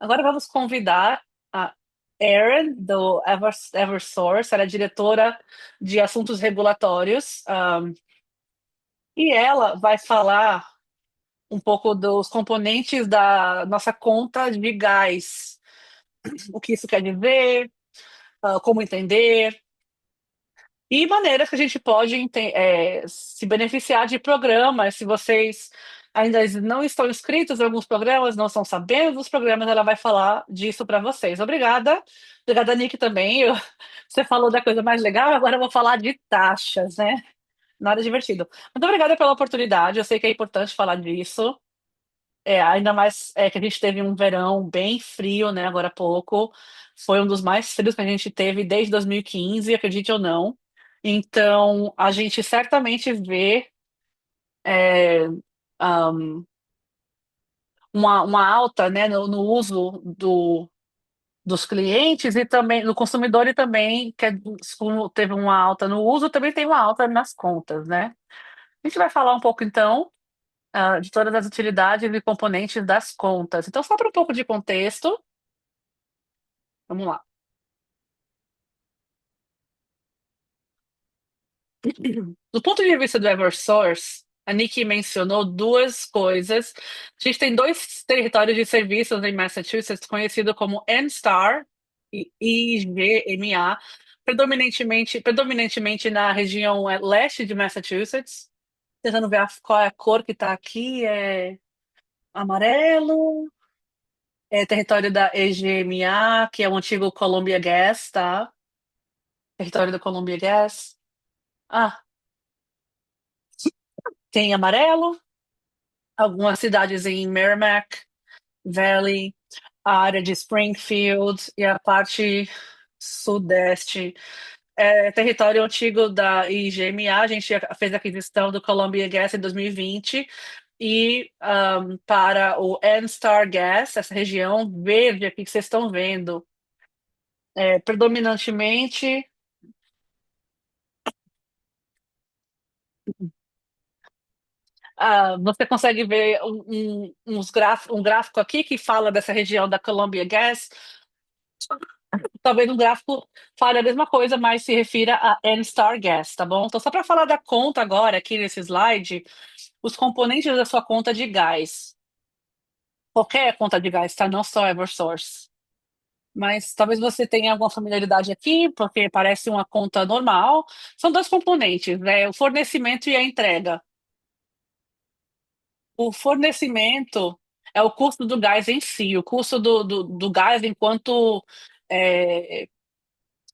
Agora vamos convidar a Erin, do Eversource, ela é diretora de assuntos regulatórios. E ela vai falar um pouco dos componentes da nossa conta de gás, o que isso quer dizer, como entender, e maneiras que a gente pode se beneficiar de programas. Se vocês ainda não estão inscritos em alguns programas, não estão sabendo dos programas, ela vai falar disso para vocês. Obrigada. Obrigada, Nick, também. Você falou da coisa mais legal, agora eu vou falar de taxas, né? Nada divertido. Muito obrigada pela oportunidade. Eu sei que é importante falar disso. Ainda mais que a gente teve um verão bem frio, né? Agora há pouco. Foi um dos mais frios que a gente teve desde 2015, acredite ou não. Então, a gente certamente vê é, um, uma alta, né, no uso dos clientes e também no consumidor e também como teve uma alta no uso, também tem uma alta nas contas, né? A gente vai falar um pouco então de todas as utilidades e componentes das contas. Então, só para um pouco de contexto, vamos lá. Do ponto de vista do Eversource, a Nikki mencionou duas coisas. A gente tem dois territórios de serviços em Massachusetts, conhecido como NSTAR e IGMA, predominantemente na região leste de Massachusetts. Tentando ver qual é a cor que está aqui, é amarelo, é território da EGMA, que é o antigo Columbia Gas, tá? Território da Columbia Gas. Ah, tem amarelo, algumas cidades em Merrimack Valley, a área de Springfield e a parte sudeste. É território antigo da IGMA, a gente fez a aquisição do Columbia Gas em 2020 e para o NSTAR Gas, essa região verde aqui que vocês estão vendo, predominantemente. Você consegue ver um gráfico aqui que fala dessa região da Columbia Gas. Talvez um gráfico fale a mesma coisa, mas se refira a N-Star Gas, tá bom? Então, só para falar da conta agora, aqui nesse slide, os componentes da sua conta de gás. Qualquer conta de gás, tá? Não só Eversource. Mas talvez você tenha alguma familiaridade aqui, porque parece uma conta normal. São dois componentes, né? O fornecimento e a entrega. O fornecimento é o custo do gás em si, o custo do gás enquanto é,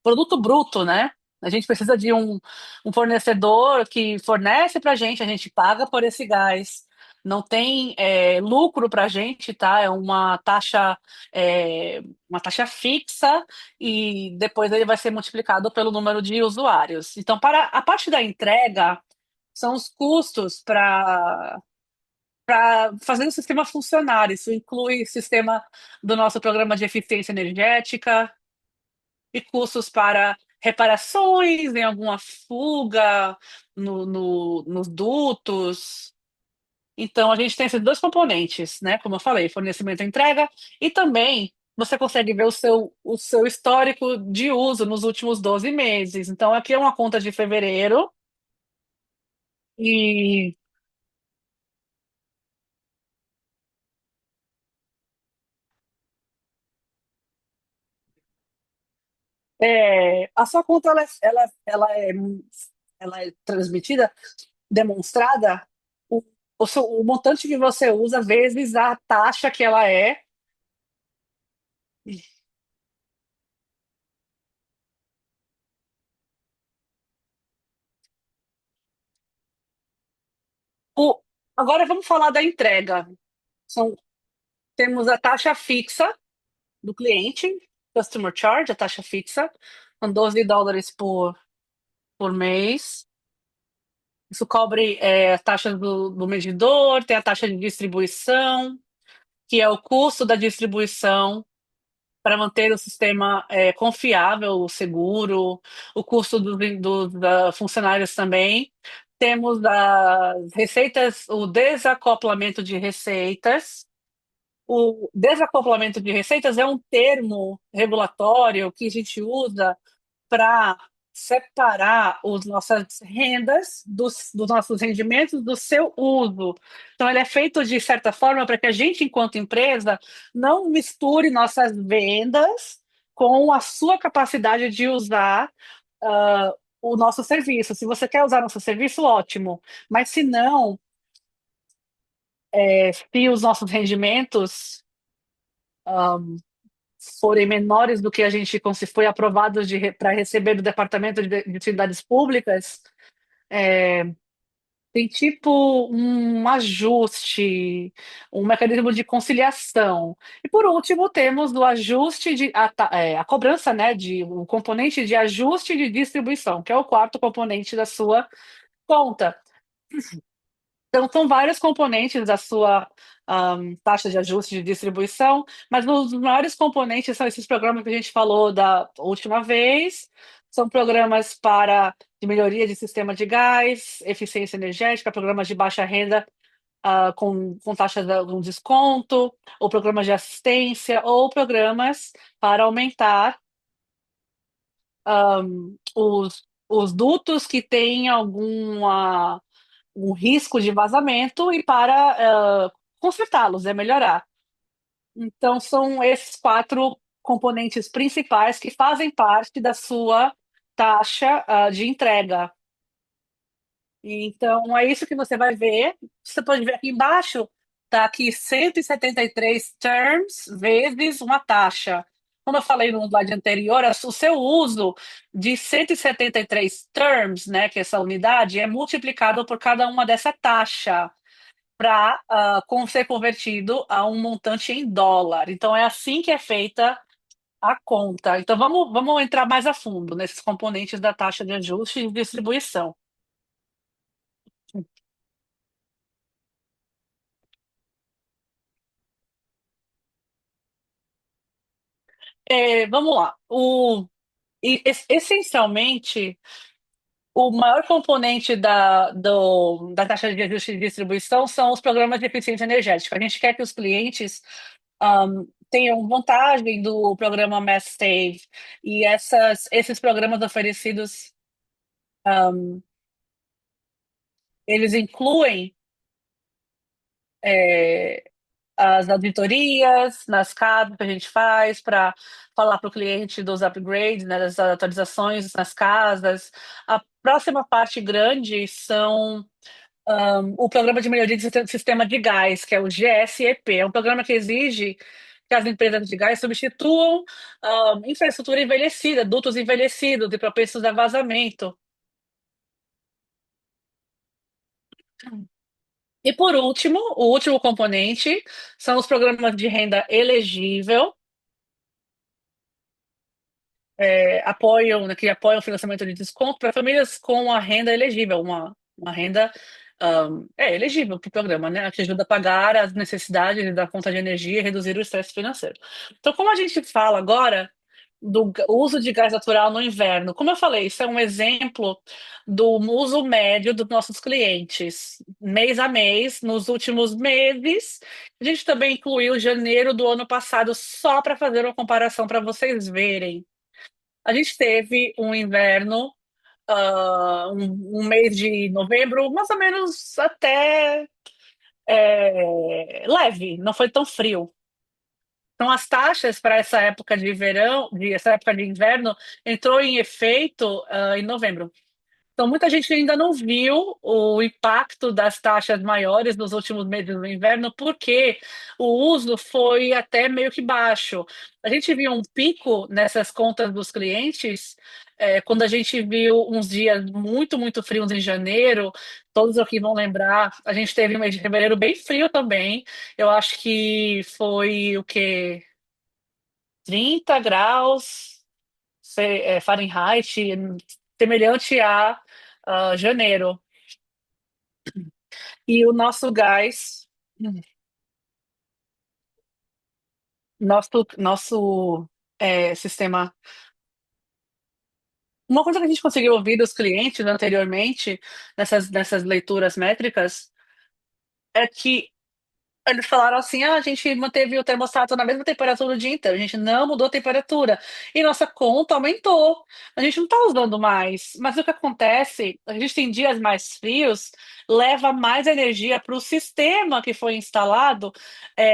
produto bruto, né? A gente precisa de um fornecedor que fornece para a gente paga por esse gás. Não tem lucro para a gente, tá? É, uma taxa fixa e depois ele vai ser multiplicado pelo número de usuários. Então, para a parte da entrega, são os custos para fazer o sistema funcionar. Isso inclui sistema do nosso programa de eficiência energética e custos para reparações em alguma fuga nos dutos. Então, a gente tem esses dois componentes, né? Como eu falei, fornecimento e entrega, e também você consegue ver o seu histórico de uso nos últimos 12 meses. Então, aqui é uma conta de fevereiro, e a sua conta ela é transmitida, demonstrada, o montante que você usa vezes a taxa que ela é. O, agora vamos falar da entrega. São, temos a taxa fixa do cliente, customer charge, a taxa fixa, são US$ 12 por mês. Isso cobre a taxa do medidor, tem a taxa de distribuição, que é o custo da distribuição para manter o sistema confiável, seguro, o custo dos funcionários também. Temos as receitas, o desacoplamento de receitas. O desacoplamento de receitas é um termo regulatório que a gente usa para separar as nossas rendas dos nossos rendimentos do seu uso. Então, ele é feito de certa forma para que a gente, enquanto empresa, não misture nossas vendas com a sua capacidade de usar o nosso serviço. Se você quer usar nosso serviço, ótimo. Mas se não, se os nossos rendimentos forem menores do que a gente foi aprovado para receber do Departamento de Utilidades Públicas, tem tipo um ajuste, um mecanismo de conciliação. E por último, temos o ajuste a cobrança, né, de um componente de ajuste de distribuição, que é o quarto componente da sua conta. Então, são vários componentes da sua taxa de ajuste de distribuição, mas os maiores componentes são esses programas que a gente falou da última vez. São programas de melhoria de sistema de gás, eficiência energética, programas de baixa renda com taxa de desconto, ou programas de assistência, ou programas para aumentar os dutos que têm alguma um risco de vazamento e para consertá-los, melhorar. Então, são esses quatro componentes principais que fazem parte da sua taxa de entrega. Então, é isso que você vai ver. Você pode ver aqui embaixo, está aqui 173 terms vezes uma taxa. Como eu falei no slide anterior, o seu uso de 173 terms, né, que é essa unidade, é multiplicado por cada uma dessa taxa para ser convertido a um montante em dólar. Então, é assim que é feita a conta. Então, vamos entrar mais a fundo nesses componentes da taxa de ajuste e distribuição. Vamos lá. Essencialmente, o maior componente da taxa de ajuste de distribuição são os programas de eficiência energética. A gente quer que os clientes tenham vantagem do programa Mass Save e esses programas oferecidos, eles incluem é, as auditorias nas casas que a gente faz para falar para o cliente dos upgrades, né, das atualizações nas casas. A próxima parte grande são o Programa de Melhoria de Sistema de Gás, que é o GSEP. É um programa que exige que as empresas de gás substituam infraestrutura envelhecida, dutos envelhecidos e propensos a vazamento. E por último, o último componente são os programas de renda elegível, que apoiam o financiamento de desconto para famílias com a renda elegível, uma renda elegível para o programa, né? Que ajuda a pagar as necessidades da conta de energia e reduzir o estresse financeiro. Então, como a gente fala agora, uso de gás natural no inverno. Como eu falei, isso é um exemplo do uso médio dos nossos clientes, mês a mês, nos últimos meses. A gente também incluiu janeiro do ano passado só para fazer uma comparação para vocês verem. A gente teve um inverno, um mês de novembro, mais ou menos até leve, não foi tão frio. Então, as taxas para essa época de verão, essa época de inverno, entrou em efeito, em novembro. Então, muita gente ainda não viu o impacto das taxas maiores nos últimos meses do inverno, porque o uso foi até meio que baixo. A gente viu um pico nessas contas dos clientes, quando a gente viu uns dias muito, muito frios em janeiro. Todos aqui vão lembrar, a gente teve um mês de fevereiro bem frio também. Eu acho que foi o quê? 30 graus Fahrenheit, semelhante a janeiro. E o nosso gás, sistema. Uma coisa que a gente conseguiu ouvir dos clientes anteriormente, nessas leituras métricas, é que eles falaram assim: ah, a gente manteve o termostato na mesma temperatura o dia inteiro, a gente não mudou a temperatura. E nossa conta aumentou. A gente não está usando mais. Mas o que acontece? A gente tem dias mais frios, leva mais energia para o sistema que foi instalado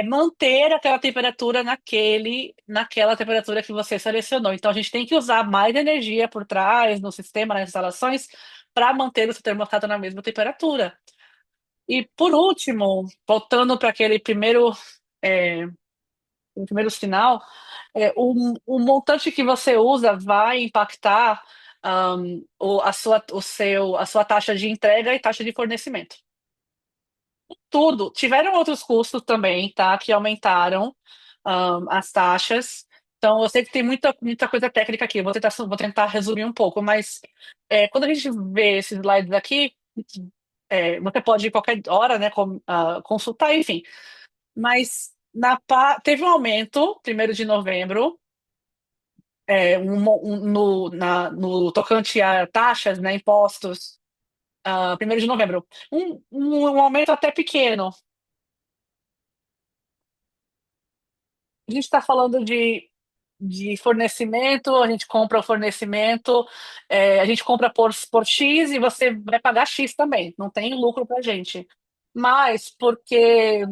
manter aquela temperatura naquela temperatura que você selecionou. Então a gente tem que usar mais energia por trás, no sistema, nas instalações, para manter o seu termostato na mesma temperatura. E por último, voltando para é, o primeiro sinal, o montante que você usa vai impactar a sua taxa de entrega e taxa de fornecimento. Tudo. Tiveram outros custos também, tá? Que aumentaram as taxas. Então, eu sei que tem muita, muita coisa técnica aqui. Vou tentar resumir um pouco, mas quando a gente vê esses slides aqui, você pode, qualquer hora, né, consultar, enfim. Mas teve um aumento, 1º de novembro, no tocante a taxas, né, impostos, 1º de novembro. Um aumento até pequeno. A gente está falando de fornecimento, a gente compra o fornecimento, a gente compra por X e você vai pagar X também, não tem lucro para a gente. Mas porque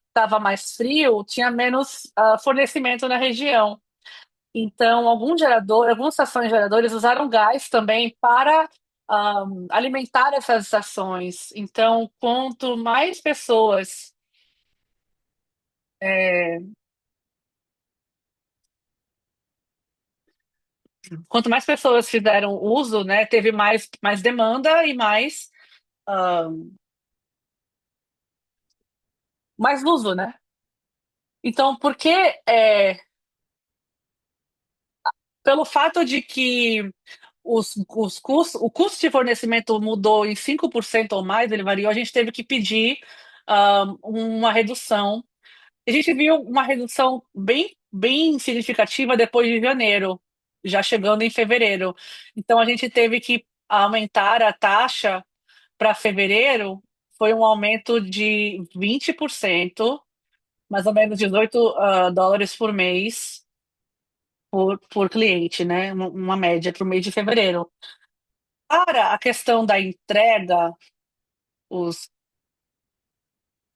estava mais frio, tinha menos fornecimento na região. Então, algumas estações geradores usaram gás também para alimentar essas estações. Então, é, quanto mais pessoas fizeram uso, né, teve mais demanda e mais uso, né? Então, pelo fato de que o custo de fornecimento mudou em 5% ou mais, ele variou, a gente teve que pedir uma redução. A gente viu uma redução bem, bem significativa depois de janeiro, já chegando em fevereiro. Então, a gente teve que aumentar a taxa para fevereiro, foi um aumento de 20%, mais ou menos 18 dólares por mês por cliente, né? Uma média para o mês de fevereiro. Para a questão da entrega, os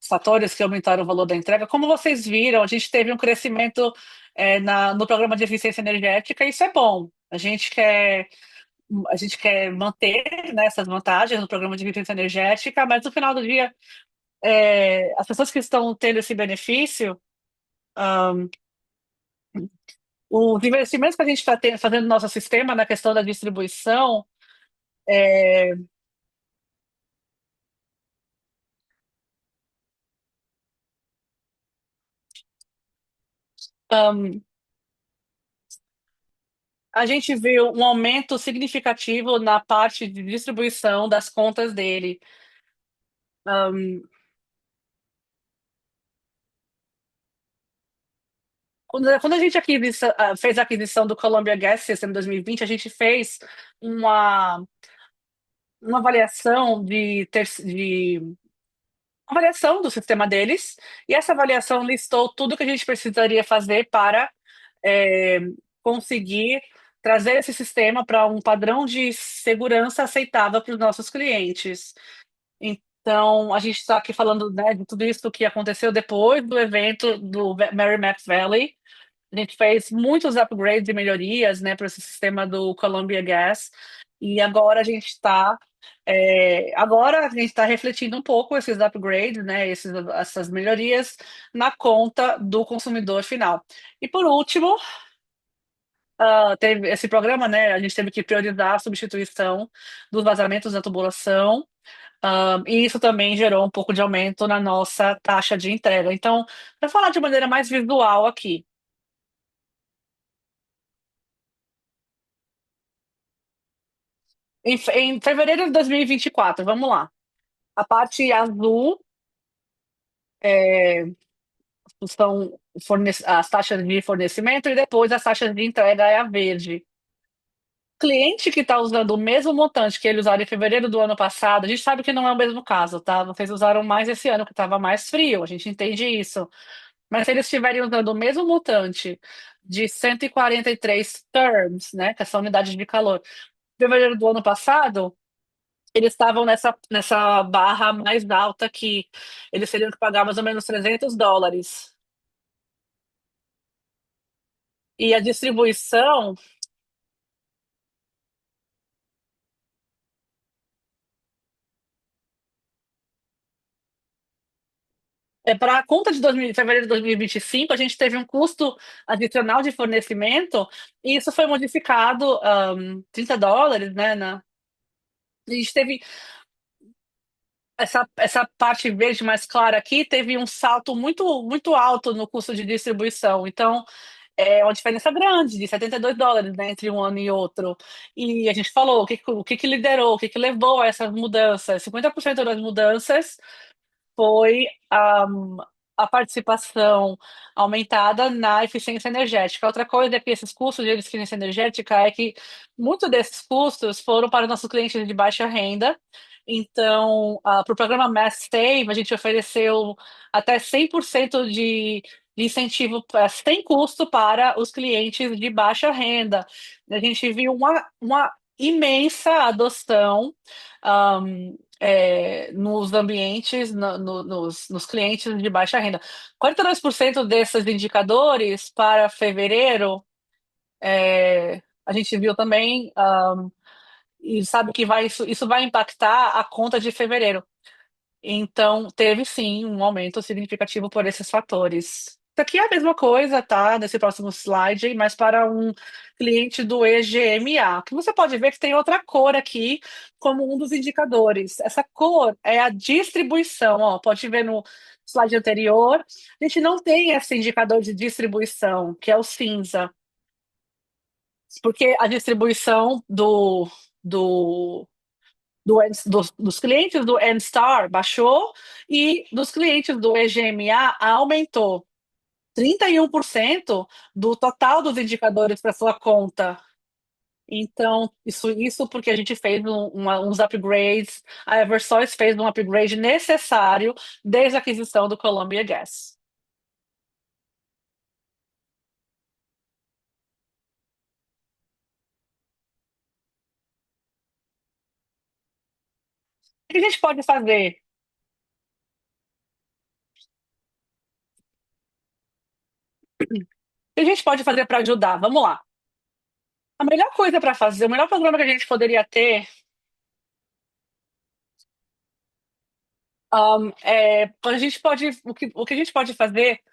fatores que aumentaram o valor da entrega, como vocês viram, a gente teve um crescimento no programa de eficiência energética, e isso é bom. A gente quer manter, né, essas vantagens no programa de eficiência energética, mas no final do dia, as pessoas que estão tendo esse benefício, os investimentos que a gente está fazendo no nosso sistema na questão da distribuição, é, um, a gente viu um aumento significativo na parte de distribuição das contas dele. Um, Quando a gente fez a aquisição do Columbia Gas System em 2020, a gente fez uma, uma avaliação de avaliação do sistema deles, e essa avaliação listou tudo que a gente precisaria fazer para é, conseguir trazer esse sistema para um padrão de segurança aceitável para os nossos clientes. Então, a gente está aqui falando, né, de tudo isso que aconteceu depois do evento do Merrimack Valley. A gente fez muitos upgrades e melhorias, né, para esse sistema do Columbia Gas. E agora a gente está refletindo um pouco esses upgrades, né, essas melhorias na conta do consumidor final. E por último, teve esse programa, né, a gente teve que priorizar a substituição dos vazamentos da tubulação. E isso também gerou um pouco de aumento na nossa taxa de entrega. Então, para falar de maneira mais visual aqui, em fevereiro de 2024, vamos lá. A parte azul é, são as taxas de fornecimento e depois as taxas de entrega é a verde. Cliente que está usando o mesmo montante que ele usaram em fevereiro do ano passado, a gente sabe que não é o mesmo caso, tá? Vocês usaram mais esse ano, que estava mais frio, a gente entende isso. Mas se eles estiverem usando o mesmo montante de 143 terms, né, que são unidades de calor, em fevereiro do ano passado, eles estavam nessa barra mais alta que eles teriam que pagar mais ou menos US$ 300. E a distribuição, para a conta de fevereiro de 2025, a gente teve um custo adicional de fornecimento, e isso foi modificado, US$ 30, né? A gente teve essa parte verde mais clara aqui, teve um salto muito, muito alto no custo de distribuição. Então, é uma diferença grande, de US$ 72, né, entre um ano e outro. E a gente falou o que que liderou, o que que levou a essas mudanças. 50% das mudanças foi a participação aumentada na eficiência energética. Outra coisa é que esses custos de eficiência energética é que muitos desses custos foram para os nossos clientes de baixa renda. Então, para o programa Mass Save, a gente ofereceu até 100% de incentivo sem custo para os clientes de baixa renda. A gente viu uma imensa adoção nos ambientes, nos clientes de baixa renda. 42% desses indicadores para fevereiro, a gente viu também, e sabe que isso vai impactar a conta de fevereiro. Então, teve sim um aumento significativo por esses fatores. Isso aqui é a mesma coisa, tá? Nesse próximo slide, mas para um cliente do EGMA, que você pode ver que tem outra cor aqui como um dos indicadores. Essa cor é a distribuição, ó. Pode ver no slide anterior. A gente não tem esse indicador de distribuição, que é o cinza, porque a distribuição dos clientes do N-Star baixou e dos clientes do EGMA aumentou 31% do total dos indicadores para sua conta. Então, isso porque a gente fez uns upgrades, a Eversource fez um upgrade necessário desde a aquisição do Columbia Gas. O que a gente pode fazer? O que a gente pode fazer para ajudar? Vamos lá. A melhor coisa para fazer, o melhor programa que a gente poderia ter, o que a gente pode fazer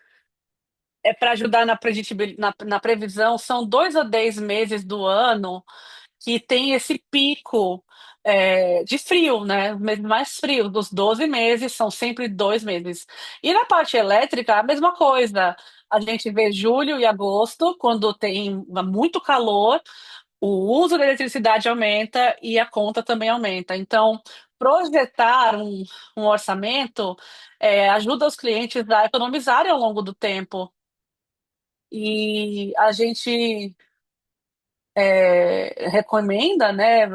para ajudar na previsão, são 2 a 10 meses do ano que tem esse pico de frio, né? Os meses mais frios, dos 12 meses, são sempre 2 meses. E na parte elétrica, a mesma coisa. A gente vê julho e agosto, quando tem muito calor, o uso da eletricidade aumenta e a conta também aumenta. Então, projetar um orçamento ajuda os clientes a economizarem ao longo do tempo. E a gente recomenda, né,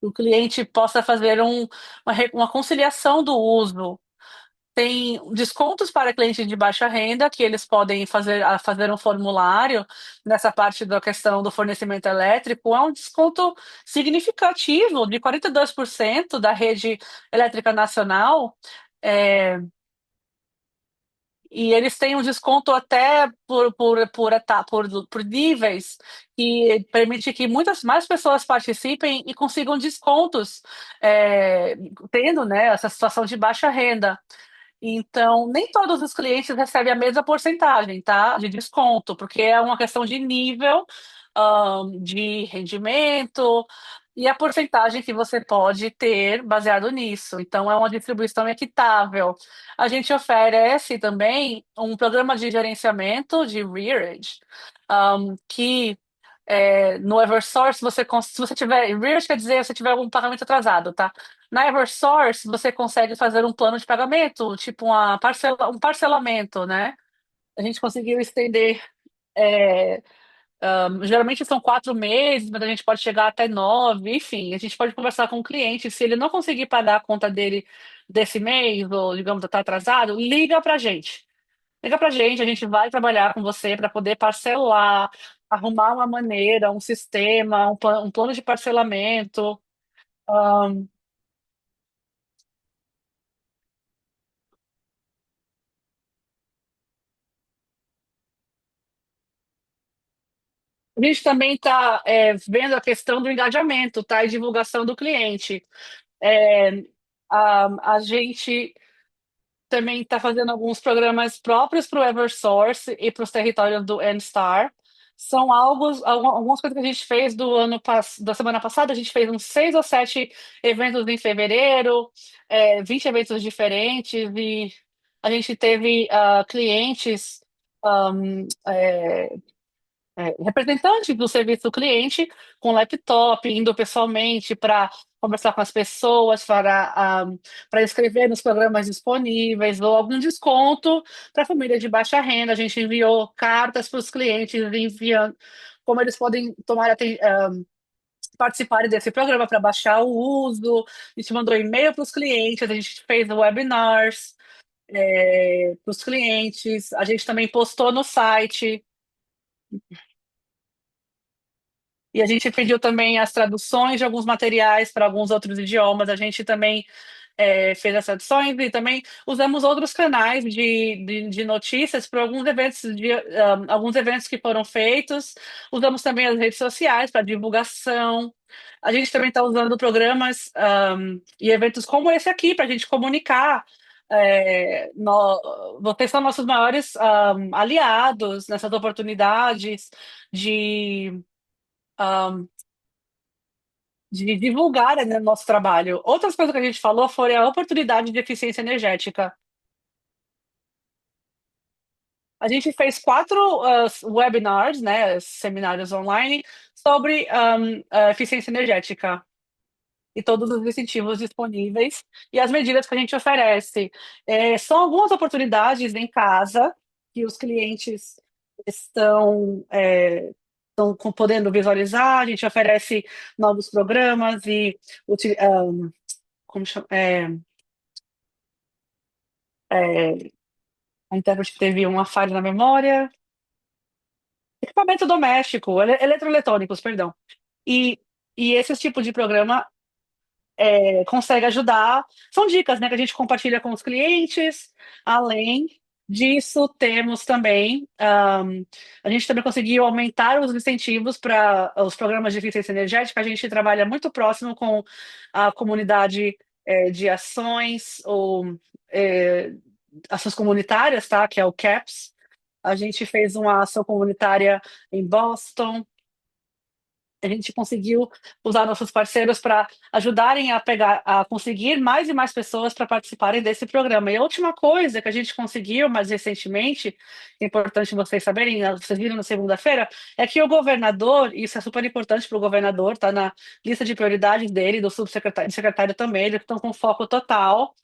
que o cliente possa fazer uma conciliação do uso. Tem descontos para clientes de baixa renda, que eles podem fazer um formulário nessa parte da questão do fornecimento elétrico. É um desconto significativo de 42% da rede elétrica nacional. É, e eles têm um desconto até por níveis, que permite que muitas mais pessoas participem e consigam descontos, é, tendo, né, essa situação de baixa renda. Então, nem todos os clientes recebem a mesma porcentagem, tá? De desconto, porque é uma questão de nível, de rendimento e a porcentagem que você pode ter baseado nisso. Então, é uma distribuição equitável. A gente oferece também um programa de gerenciamento de rearage, que no Eversource, se você tiver, rearage quer dizer se você tiver algum pagamento atrasado, tá? Na Eversource, você consegue fazer um plano de pagamento, tipo um parcelamento, né? A gente conseguiu estender, é, geralmente são 4 meses, mas a gente pode chegar até 9, enfim, a gente pode conversar com o cliente. Se ele não conseguir pagar a conta dele desse mês, ou digamos, está atrasado, liga pra gente. Liga pra gente, a gente vai trabalhar com você para poder parcelar, arrumar uma maneira, um sistema, um plano de parcelamento. Ahn, a gente também está vendo a questão do engajamento, tá? E divulgação do cliente. É, a gente também está fazendo alguns programas próprios para o Eversource e para os territórios do Nstar. São algumas coisas que a gente fez da semana passada. A gente fez uns 6 ou 7 eventos em fevereiro, 20 eventos diferentes, e a gente teve clientes, representantes do serviço cliente com laptop, indo pessoalmente para conversar com as pessoas, para inscrever nos programas disponíveis, ou algum desconto para famílias de baixa renda. A gente enviou cartas para os clientes, enviando como eles podem participarem desse programa para baixar o uso. A gente mandou e-mail para os clientes, a gente fez webinars para os clientes, a gente também postou no site. E a gente pediu também as traduções de alguns materiais para alguns outros idiomas. A gente também fez as traduções e também usamos outros canais de notícias para alguns eventos que foram feitos. Usamos também as redes sociais para divulgação. A gente também está usando programas, e eventos como esse aqui para a gente comunicar. Vocês são nossos maiores, aliados nessas oportunidades de de divulgar, né, nosso trabalho. Outras coisas que a gente falou foram a oportunidade de eficiência energética. A gente fez 4 webinars, né, seminários online, sobre eficiência energética e todos os incentivos disponíveis e as medidas que a gente oferece. São algumas oportunidades em casa que os clientes estão podendo visualizar. A gente oferece novos programas e como chama? É, a intérprete teve uma falha na memória. Equipamento doméstico, eletroeletrônicos, perdão. E, e esse tipo de programa consegue ajudar. São dicas, né, que a gente compartilha com os clientes. Além disso, temos também, a gente também conseguiu aumentar os incentivos para os programas de eficiência energética. A gente trabalha muito próximo com a comunidade de ações ou ações comunitárias, tá? Que é o CAPS. A gente fez uma ação comunitária em Boston. A gente conseguiu usar nossos parceiros para ajudarem a conseguir mais e mais pessoas para participarem desse programa. E a última coisa que a gente conseguiu mais recentemente, é importante vocês saberem, vocês viram na segunda-feira, é que o governador, e isso é super importante para o governador, está na lista de prioridades dele, do subsecretário, secretário também, eles estão com foco total.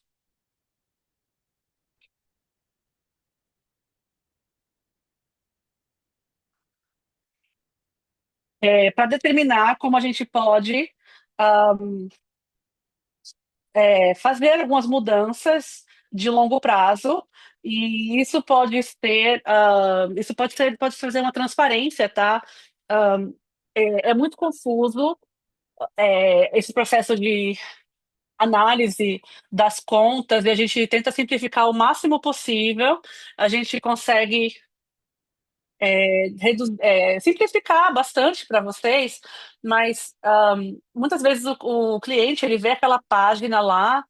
para determinar como a gente pode fazer algumas mudanças de longo prazo, e isso pode ser, pode trazer uma transparência, tá? Ah, é muito confuso, esse processo de análise das contas, e a gente tenta simplificar o máximo possível. A gente consegue simplificar bastante para vocês, mas muitas vezes o cliente ele vê aquela página lá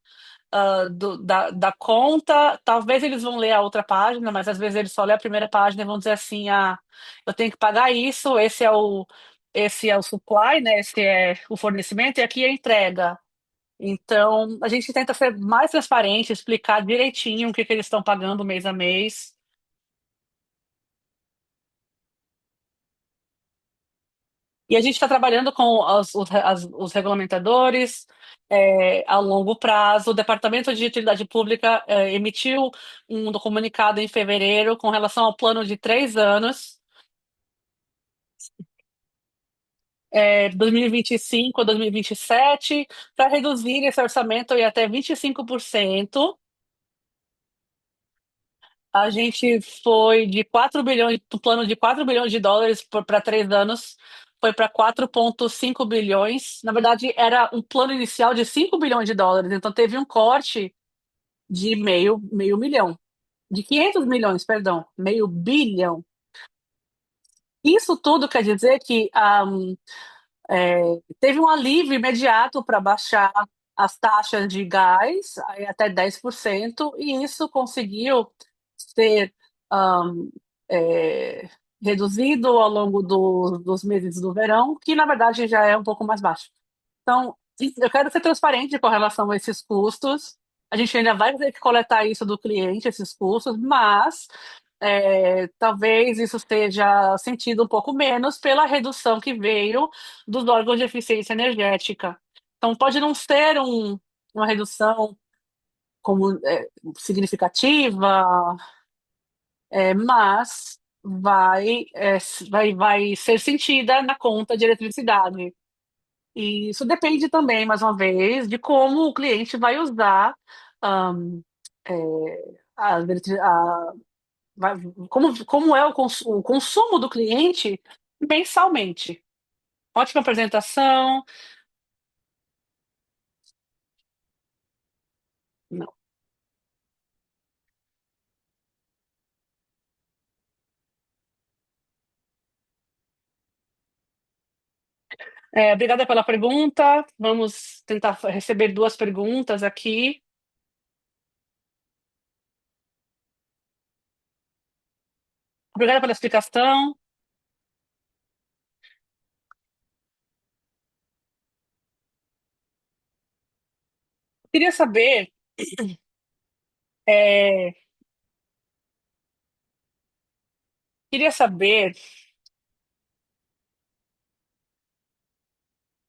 da conta, talvez eles vão ler a outra página, mas às vezes eles só lê a primeira página e vão dizer assim, eu tenho que pagar isso, esse é o supply, né? Esse é o fornecimento e aqui é a entrega. Então, a gente tenta ser mais transparente, explicar direitinho o que que eles estão pagando mês a mês. E a gente está trabalhando com os regulamentadores a longo prazo. O Departamento de Utilidade Pública emitiu um comunicado em fevereiro com relação ao plano de 3 anos, 2025 a 2027, para reduzir esse orçamento em até 25%. A gente foi de 4 bilhões, do plano de 4 bilhões de dólares para 3 anos, foi para 4,5 bilhões. Na verdade, era um plano inicial de 5 bilhões de dólares, então teve um corte de meio milhão, de 500 milhões, perdão, meio bilhão. Isso tudo quer dizer que teve um alívio imediato para baixar as taxas de gás aí até 10%, e isso conseguiu ser um, é, reduzido ao longo dos meses do verão, que na verdade já é um pouco mais baixo. Então, eu quero ser transparente com relação a esses custos. A gente ainda vai ter que coletar isso do cliente, esses custos, mas talvez isso seja sentido um pouco menos pela redução que veio dos órgãos de eficiência energética. Então, pode não ser uma redução como, significativa, mas vai ser sentida na conta de eletricidade. E isso depende também, mais uma vez, de como o cliente vai usar ahm, é, vai- como é o consumo do cliente mensalmente. Ótima apresentação. Não. Obrigada pela pergunta. Vamos tentar receber duas perguntas aqui. Obrigada pela explicação. Queria saber, é, queria saber,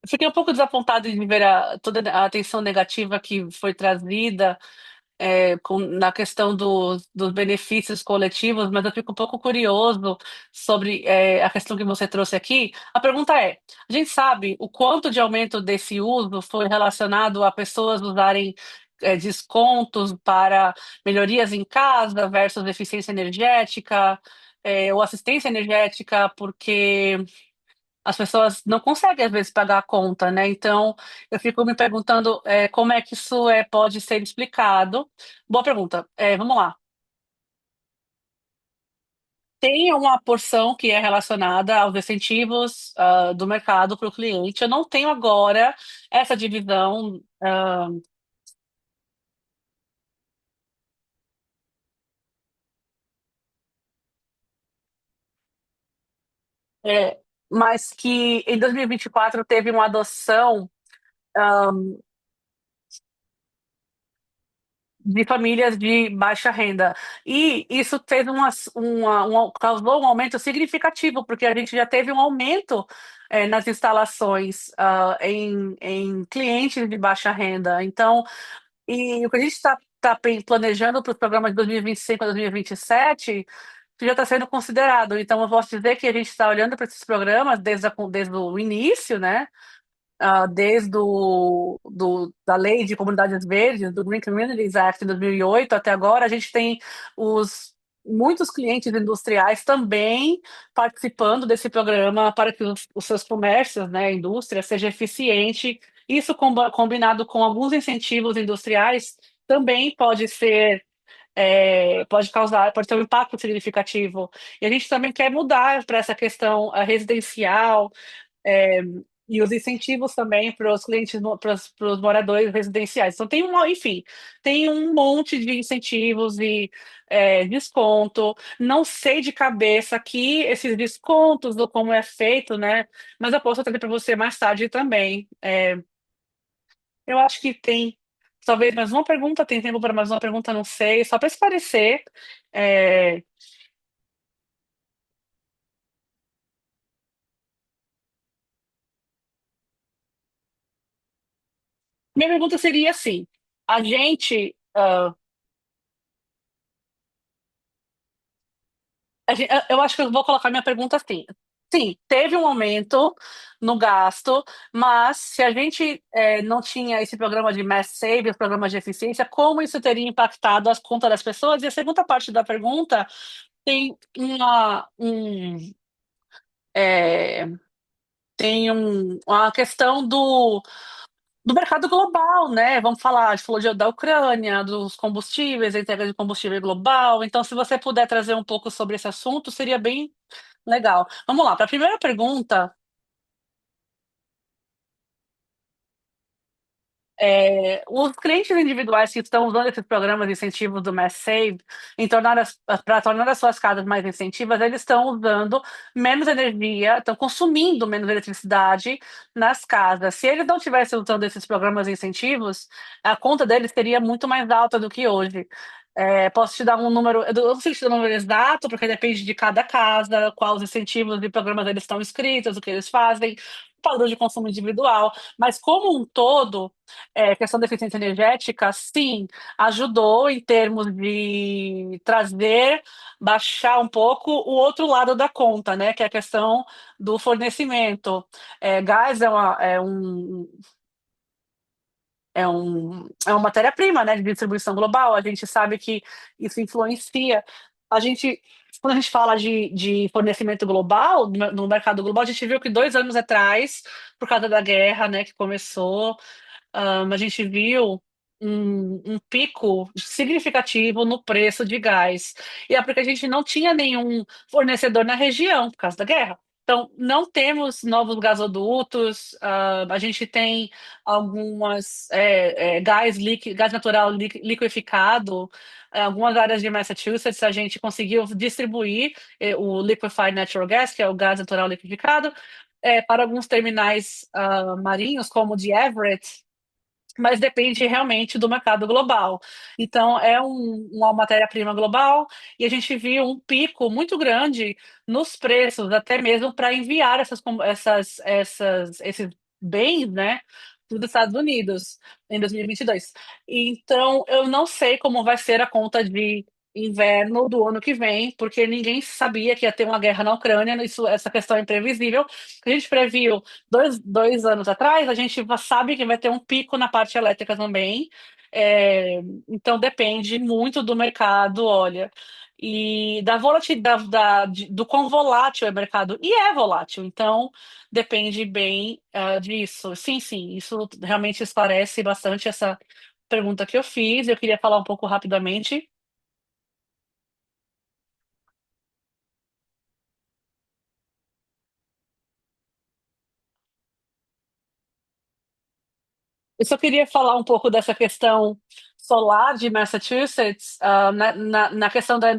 fiquei um pouco desapontada de ver toda a atenção negativa que foi trazida na questão dos benefícios coletivos, mas eu fico um pouco curioso sobre a questão que você trouxe aqui. A pergunta é: a gente sabe o quanto de aumento desse uso foi relacionado a pessoas usarem descontos para melhorias em casa versus eficiência energética, ou assistência energética, porque as pessoas não conseguem, às vezes, pagar a conta, né? Então, eu fico me perguntando, como é que isso pode ser explicado. Boa pergunta. Vamos lá. Tem uma porção que é relacionada aos incentivos, do mercado para o cliente. Eu não tenho agora essa divisão, mas que em 2024 teve uma adoção de famílias de baixa renda. E isso fez causou um aumento significativo, porque a gente já teve um aumento nas instalações em clientes de baixa renda. Então, e o que a gente está planejando para os programas de 2025 a 2027 que já está sendo considerado. Então, eu posso dizer que a gente está olhando para esses programas desde o início, né? Desde da Lei de Comunidades Verdes, do Green Communities Act em 2008 até agora, a gente tem os, muitos clientes industriais também participando desse programa para que os seus comércios, né, a indústria, seja eficiente. Isso combinado com alguns incentivos industriais também pode ser pode ter um impacto significativo. E a gente também quer mudar para essa questão residencial, é, e os incentivos também para os clientes, para os moradores residenciais. Então, enfim, tem um monte de incentivos e desconto. Não sei de cabeça aqui esses descontos ou como é feito, né? Mas eu posso trazer para você mais tarde também. Eu acho que tem talvez mais uma pergunta, tem tempo para mais uma pergunta, não sei, só para esclarecer. é, Minha pergunta seria assim: a gente. Eu acho que eu vou colocar minha pergunta assim. Sim, teve um aumento no gasto, mas se a gente não tinha esse programa de Mass Save, os programas de eficiência, como isso teria impactado as contas das pessoas? E a segunda parte da pergunta tem é, uma questão do mercado global, né? Vamos falar, a gente falou da Ucrânia, dos combustíveis, a entrega de combustível global. Então, se você puder trazer um pouco sobre esse assunto, seria bem legal. Vamos lá, para a primeira pergunta, os clientes individuais que estão usando esses programas de incentivos do Mass Save para tornar as suas casas mais incentivas, eles estão usando menos energia, estão consumindo menos eletricidade nas casas. Se eles não tivessem usando esses programas de incentivos, a conta deles seria muito mais alta do que hoje. Posso te dar um número, eu não sei te dar um número exato, porque depende de cada casa, quais os incentivos e programas eles estão inscritos, o que eles fazem, padrão de consumo individual, mas como um todo, questão da eficiência energética, sim, ajudou em termos de baixar um pouco o outro lado da conta, né, que é a questão do fornecimento. Gás é uma matéria-prima, né, de distribuição global. A gente sabe que isso influencia. A gente, quando a gente fala de fornecimento global, no mercado global, a gente viu que 2 anos atrás, por causa da guerra, né, que começou, a gente viu um pico significativo no preço de gás. E é porque a gente não tinha nenhum fornecedor na região por causa da guerra. Então, não temos novos gasodutos, a gente tem algumas gás natural liquefiado. Em algumas áreas de Massachusetts, a gente conseguiu distribuir o liquefied natural gas, que é o gás natural liqueficado, para alguns terminais marinhos, como o de Everett, mas depende realmente do mercado global. Então, é uma matéria-prima global e a gente viu um pico muito grande nos preços, até mesmo para enviar esses bens, né, para os Estados Unidos em 2022. Então, eu não sei como vai ser a conta de inverno do ano que vem, porque ninguém sabia que ia ter uma guerra na Ucrânia, essa questão é imprevisível. A gente previu 2 anos atrás, a gente sabe que vai ter um pico na parte elétrica também. É, então depende muito do mercado, olha, e da volatilidade, do quão volátil é o mercado. E é volátil, então depende bem disso. Sim, sim, isso realmente esclarece bastante essa pergunta que eu fiz. Eu queria falar um pouco rapidamente. Eu só queria falar um pouco dessa questão solar de Massachusetts, na questão da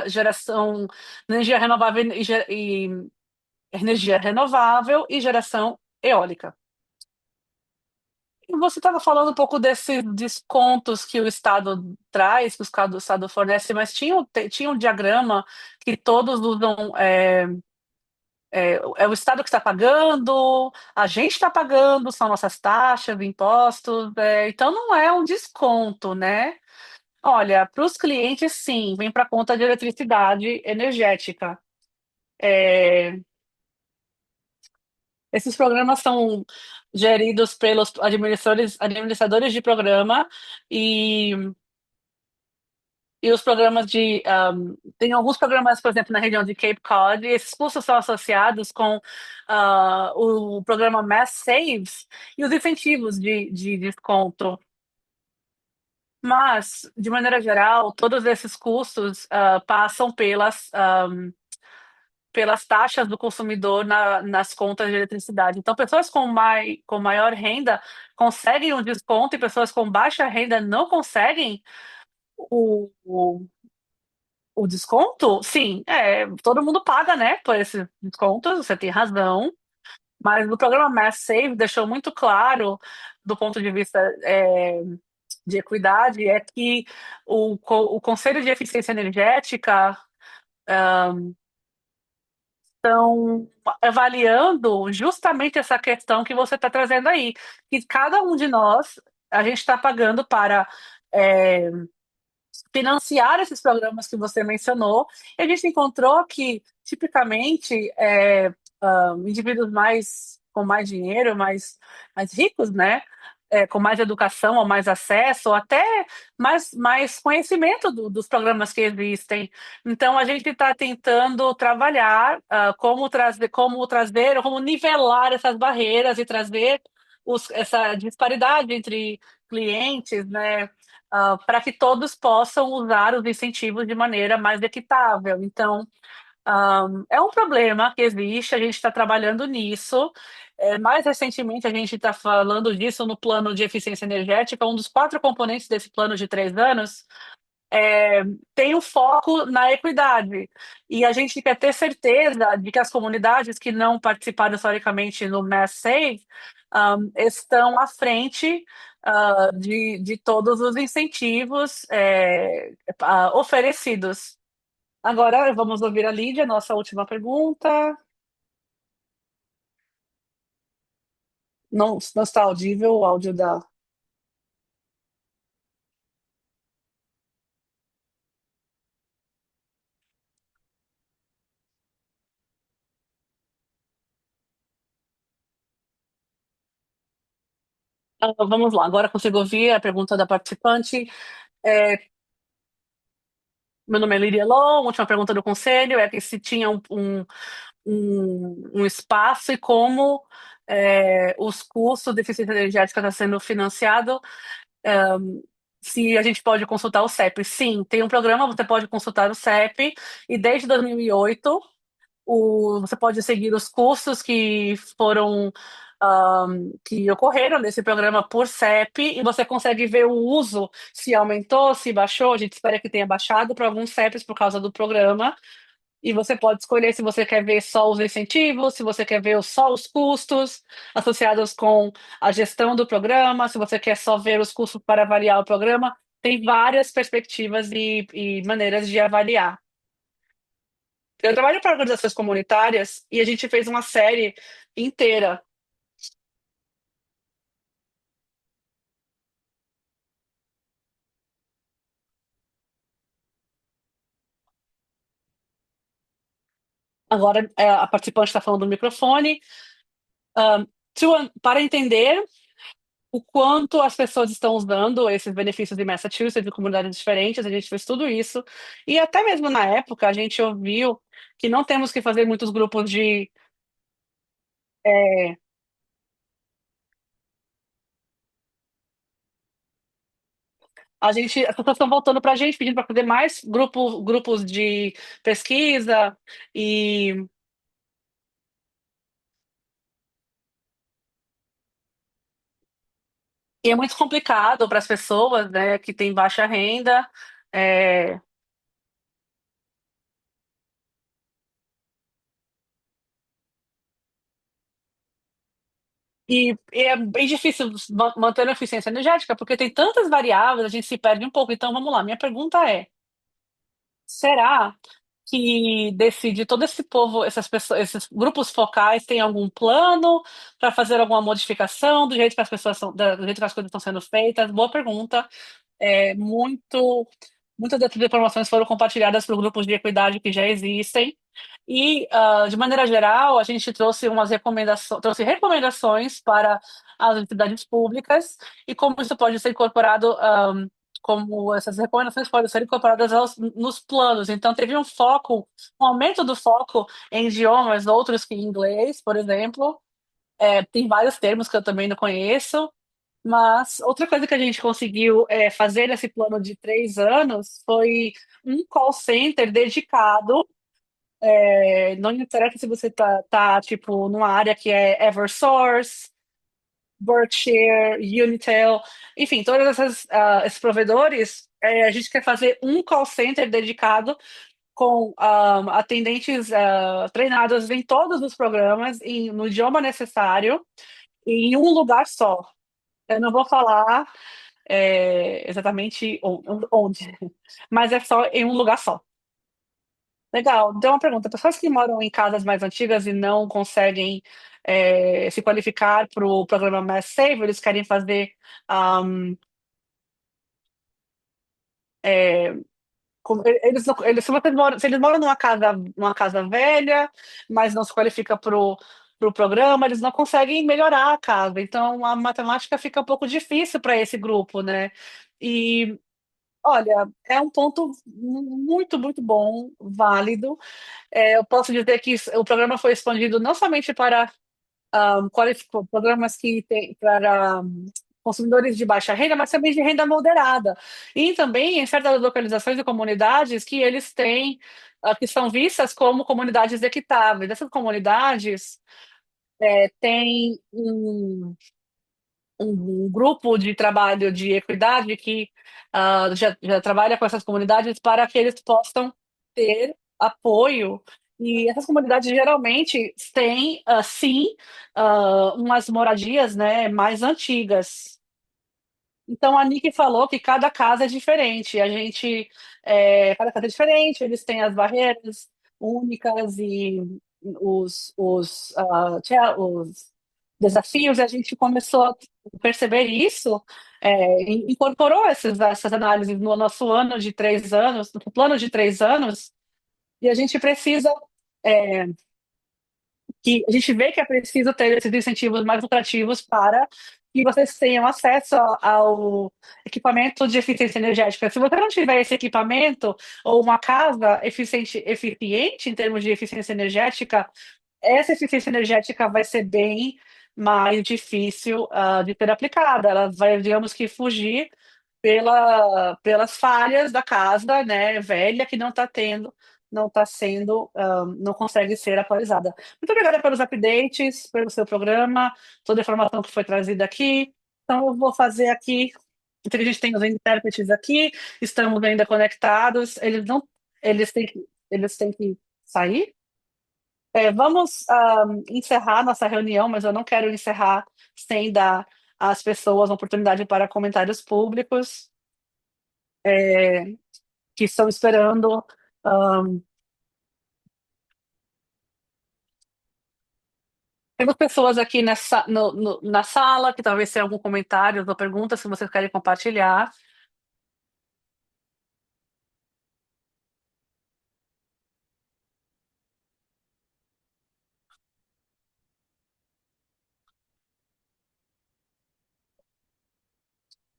geração de energia renovável e energia renovável e geração eólica. E você estava falando um pouco desses descontos que o Estado traz, que o Estado fornece, mas tinha um diagrama que todos usam. É o Estado que está pagando, a gente está pagando, são nossas taxas, impostos, então não é um desconto, né? Olha, para os clientes, sim, vem para conta de eletricidade energética. É, esses programas são geridos pelos administradores de programa e, e os programas de. Tem alguns programas, por exemplo, na região de Cape Cod, e esses custos são associados com o programa Mass Saves e os incentivos de desconto. Mas, de maneira geral, todos esses custos passam pelas taxas do consumidor nas contas de eletricidade. Então, pessoas com maior renda conseguem um desconto e pessoas com baixa renda não conseguem o, o desconto? Sim, todo mundo paga, né, por esse desconto, você tem razão. Mas o programa Mass Save deixou muito claro, do ponto de vista de equidade, é que o Conselho de Eficiência Energética estão avaliando justamente essa questão que você está trazendo aí, que cada um de nós, a gente está pagando para é, financiar esses programas que você mencionou, e a gente encontrou que, tipicamente, indivíduos com mais dinheiro, mais ricos, né? Com mais educação ou mais acesso, ou até mais conhecimento dos programas que existem. Então, a gente está tentando trabalhar como nivelar essas barreiras e trazer essa disparidade entre clientes, né? Para que todos possam usar os incentivos de maneira mais equitável. Então, é um problema que existe, a gente está trabalhando nisso. Mais recentemente, a gente está falando disso no plano de eficiência energética, um dos quatro componentes desse plano de 3 anos é, tem um foco na equidade. E a gente quer ter certeza de que as comunidades que não participaram historicamente no Mass Save estão à frente de todos os incentivos oferecidos. Agora vamos ouvir a Lídia, nossa última pergunta. Não está audível o áudio da. Vamos lá, agora consigo ouvir a pergunta da participante. É, meu nome é Lídia Long, última pergunta do conselho é que se tinha um espaço e como os custos de eficiência energética está sendo financiado, se a gente pode consultar o CEP. Sim, tem um programa, você pode consultar o CEP, e desde 2008 você pode seguir os custos que que ocorreram nesse programa por CEP, e você consegue ver o uso, se aumentou, se baixou. A gente espera que tenha baixado para alguns CEPs por causa do programa. E você pode escolher se você quer ver só os incentivos, se você quer ver só os custos associados com a gestão do programa, se você quer só ver os custos para avaliar o programa. Tem várias perspectivas e maneiras de avaliar. Eu trabalho para organizações comunitárias e a gente fez uma série inteira. Agora, a participante está falando no microfone. Um, para entender o quanto as pessoas estão usando esses benefícios de Massachusetts, de comunidades diferentes, a gente fez tudo isso. E até mesmo na época, a gente ouviu que não temos que fazer muitos grupos de. é, as pessoas estão voltando para a gente, pedindo para fazer mais grupos de pesquisa, e, e é muito complicado para as pessoas, né, que têm baixa renda. é, e é bem difícil manter a eficiência energética, porque tem tantas variáveis, a gente se perde um pouco. Então, vamos lá. Minha pergunta é: será que decide todo esse povo, essas pessoas, esses grupos focais, têm algum plano para fazer alguma modificação do jeito que as pessoas do jeito que as coisas estão sendo feitas? Boa pergunta. Muitas dessas informações foram compartilhadas por grupos de equidade que já existem. E, de maneira geral, a gente trouxe recomendações para as entidades públicas e como isso pode ser incorporado, como essas recomendações podem ser incorporadas nos planos. Então, teve um aumento do foco em idiomas, outros que em inglês, por exemplo. Tem vários termos que eu também não conheço. Mas outra coisa que a gente conseguiu fazer nesse plano de 3 anos foi um call center dedicado. Não interessa se você tá tipo numa área que é Eversource, Berkshire, Unitel, enfim, esses provedores. A gente quer fazer um call center dedicado com atendentes treinados em todos os programas, no idioma necessário, e em um lugar só. Eu não vou falar exatamente onde, mas é só em um lugar só. Legal. Então, uma pergunta: pessoas que moram em casas mais antigas e não conseguem se qualificar para o programa Mass Save, eles querem fazer. um, é, se se eles moram numa casa velha, mas não se qualifica para o programa, eles não conseguem melhorar a casa. Então, a matemática fica um pouco difícil para esse grupo, né? E olha, é um ponto muito, muito bom, válido. Eu posso dizer que o programa foi expandido não somente para programas que tem para consumidores de baixa renda, mas também de renda moderada. E também em certas localizações e comunidades que eles têm, que são vistas como comunidades equitáveis. Essas comunidades têm um grupo de trabalho de equidade que já trabalha com essas comunidades para que eles possam ter apoio. E essas comunidades geralmente têm, sim, umas moradias, né, mais antigas. Então, a Nick falou que cada casa é diferente. Cada casa é diferente, eles têm as barreiras únicas e os desafios. E a gente começou a perceber isso, e incorporou essas análises no nosso ano de 3 anos, no plano de 3 anos, e a gente precisa. é, que a gente vê que é preciso ter esses incentivos mais lucrativos para que vocês tenham acesso ao equipamento de eficiência energética. Se você não tiver esse equipamento ou uma casa eficiente em termos de eficiência energética, essa eficiência energética vai ser bem mais difícil de ser aplicada. Ela vai, digamos que, fugir pelas falhas da casa, né, velha, que não está sendo, não consegue ser atualizada. Muito obrigada pelos updates, pelo seu programa, toda a informação que foi trazida aqui. Então, eu vou fazer aqui. Então, a gente tem os intérpretes aqui, estamos ainda conectados. Eles têm que sair. Vamos, encerrar nossa reunião, mas eu não quero encerrar sem dar às pessoas uma oportunidade para comentários públicos, é, que estão esperando. um, Temos pessoas aqui na sala que talvez tenham algum comentário ou pergunta, se vocês querem compartilhar.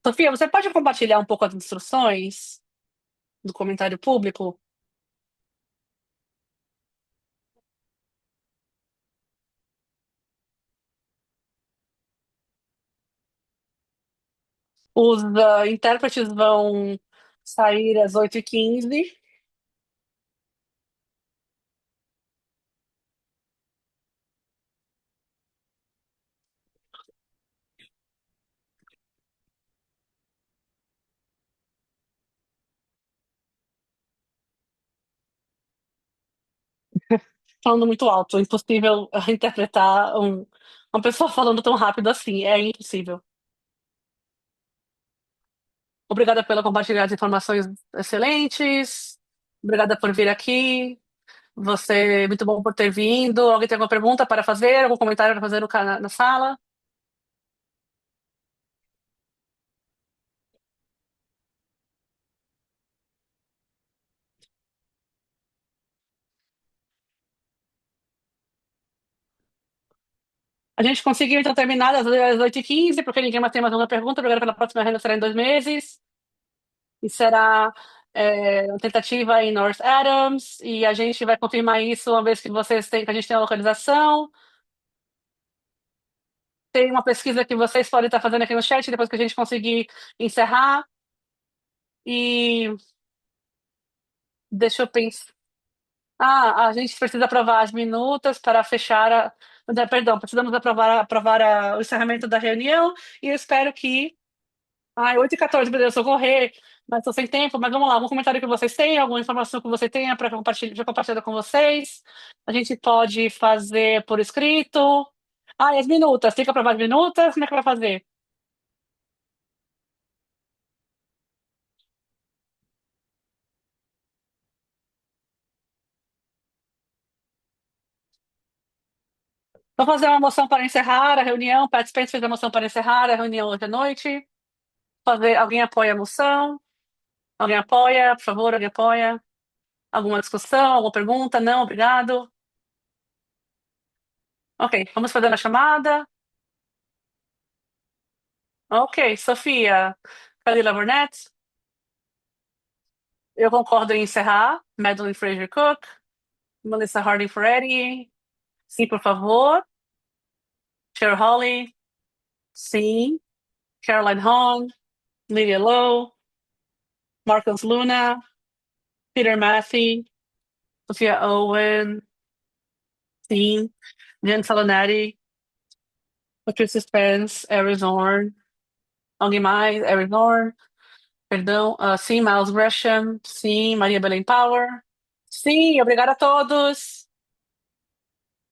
Sofia, você pode compartilhar um pouco as instruções do comentário público? Os intérpretes vão sair às 8h15. Falando muito alto, é impossível interpretar uma pessoa falando tão rápido assim, é impossível. Obrigada pela compartilhar de informações excelentes. Obrigada por vir aqui. Você, muito bom por ter vindo. Alguém tem alguma pergunta para fazer? Algum comentário para fazer na sala? A gente conseguiu então terminar às 8h15, porque ninguém mais tem mais uma pergunta. Obrigada pela próxima reunião, será em 2 meses. E será uma tentativa em North Adams. E a gente vai confirmar isso uma vez que que a gente tem a localização. Tem uma pesquisa que vocês podem estar fazendo aqui no chat depois que a gente conseguir encerrar. E deixa eu pensar. Ah, a gente precisa aprovar as minutas para fechar Perdão, precisamos aprovar o encerramento da reunião. E eu espero que. Ai, 8h14, meu Deus, eu vou correr, mas estou sem tempo. Mas vamos lá, algum comentário que vocês tenham, alguma informação que você tenha para compartilhar com vocês. A gente pode fazer por escrito. Ah, e as minutas, tem que aprovar as minutas? Como é que vai fazer? Vou fazer uma moção para encerrar a reunião. Pat Spence fez a moção para encerrar a reunião hoje à noite. Alguém apoia a moção? Alguém apoia? Por favor, alguém apoia? Alguma discussão? Alguma pergunta? Não, obrigado. Ok, vamos fazer a chamada. Ok, Sofia. Kalila Burnett. Eu concordo em encerrar. Madeline Fraser Cook. Melissa Harding Ferretti. Sim, por favor. Cheryl Holly. Sim. Caroline Hong. Lydia Lowe. Marcus Luna. Peter Matthey. Sophia Owen. Sim. Jen Salonetti. Patricia Spence. Arizona. Alguém mais? Arizona. Perdão. Sim, Miles Gresham. Sim, Maria Belém Power. Sim, obrigada a todos.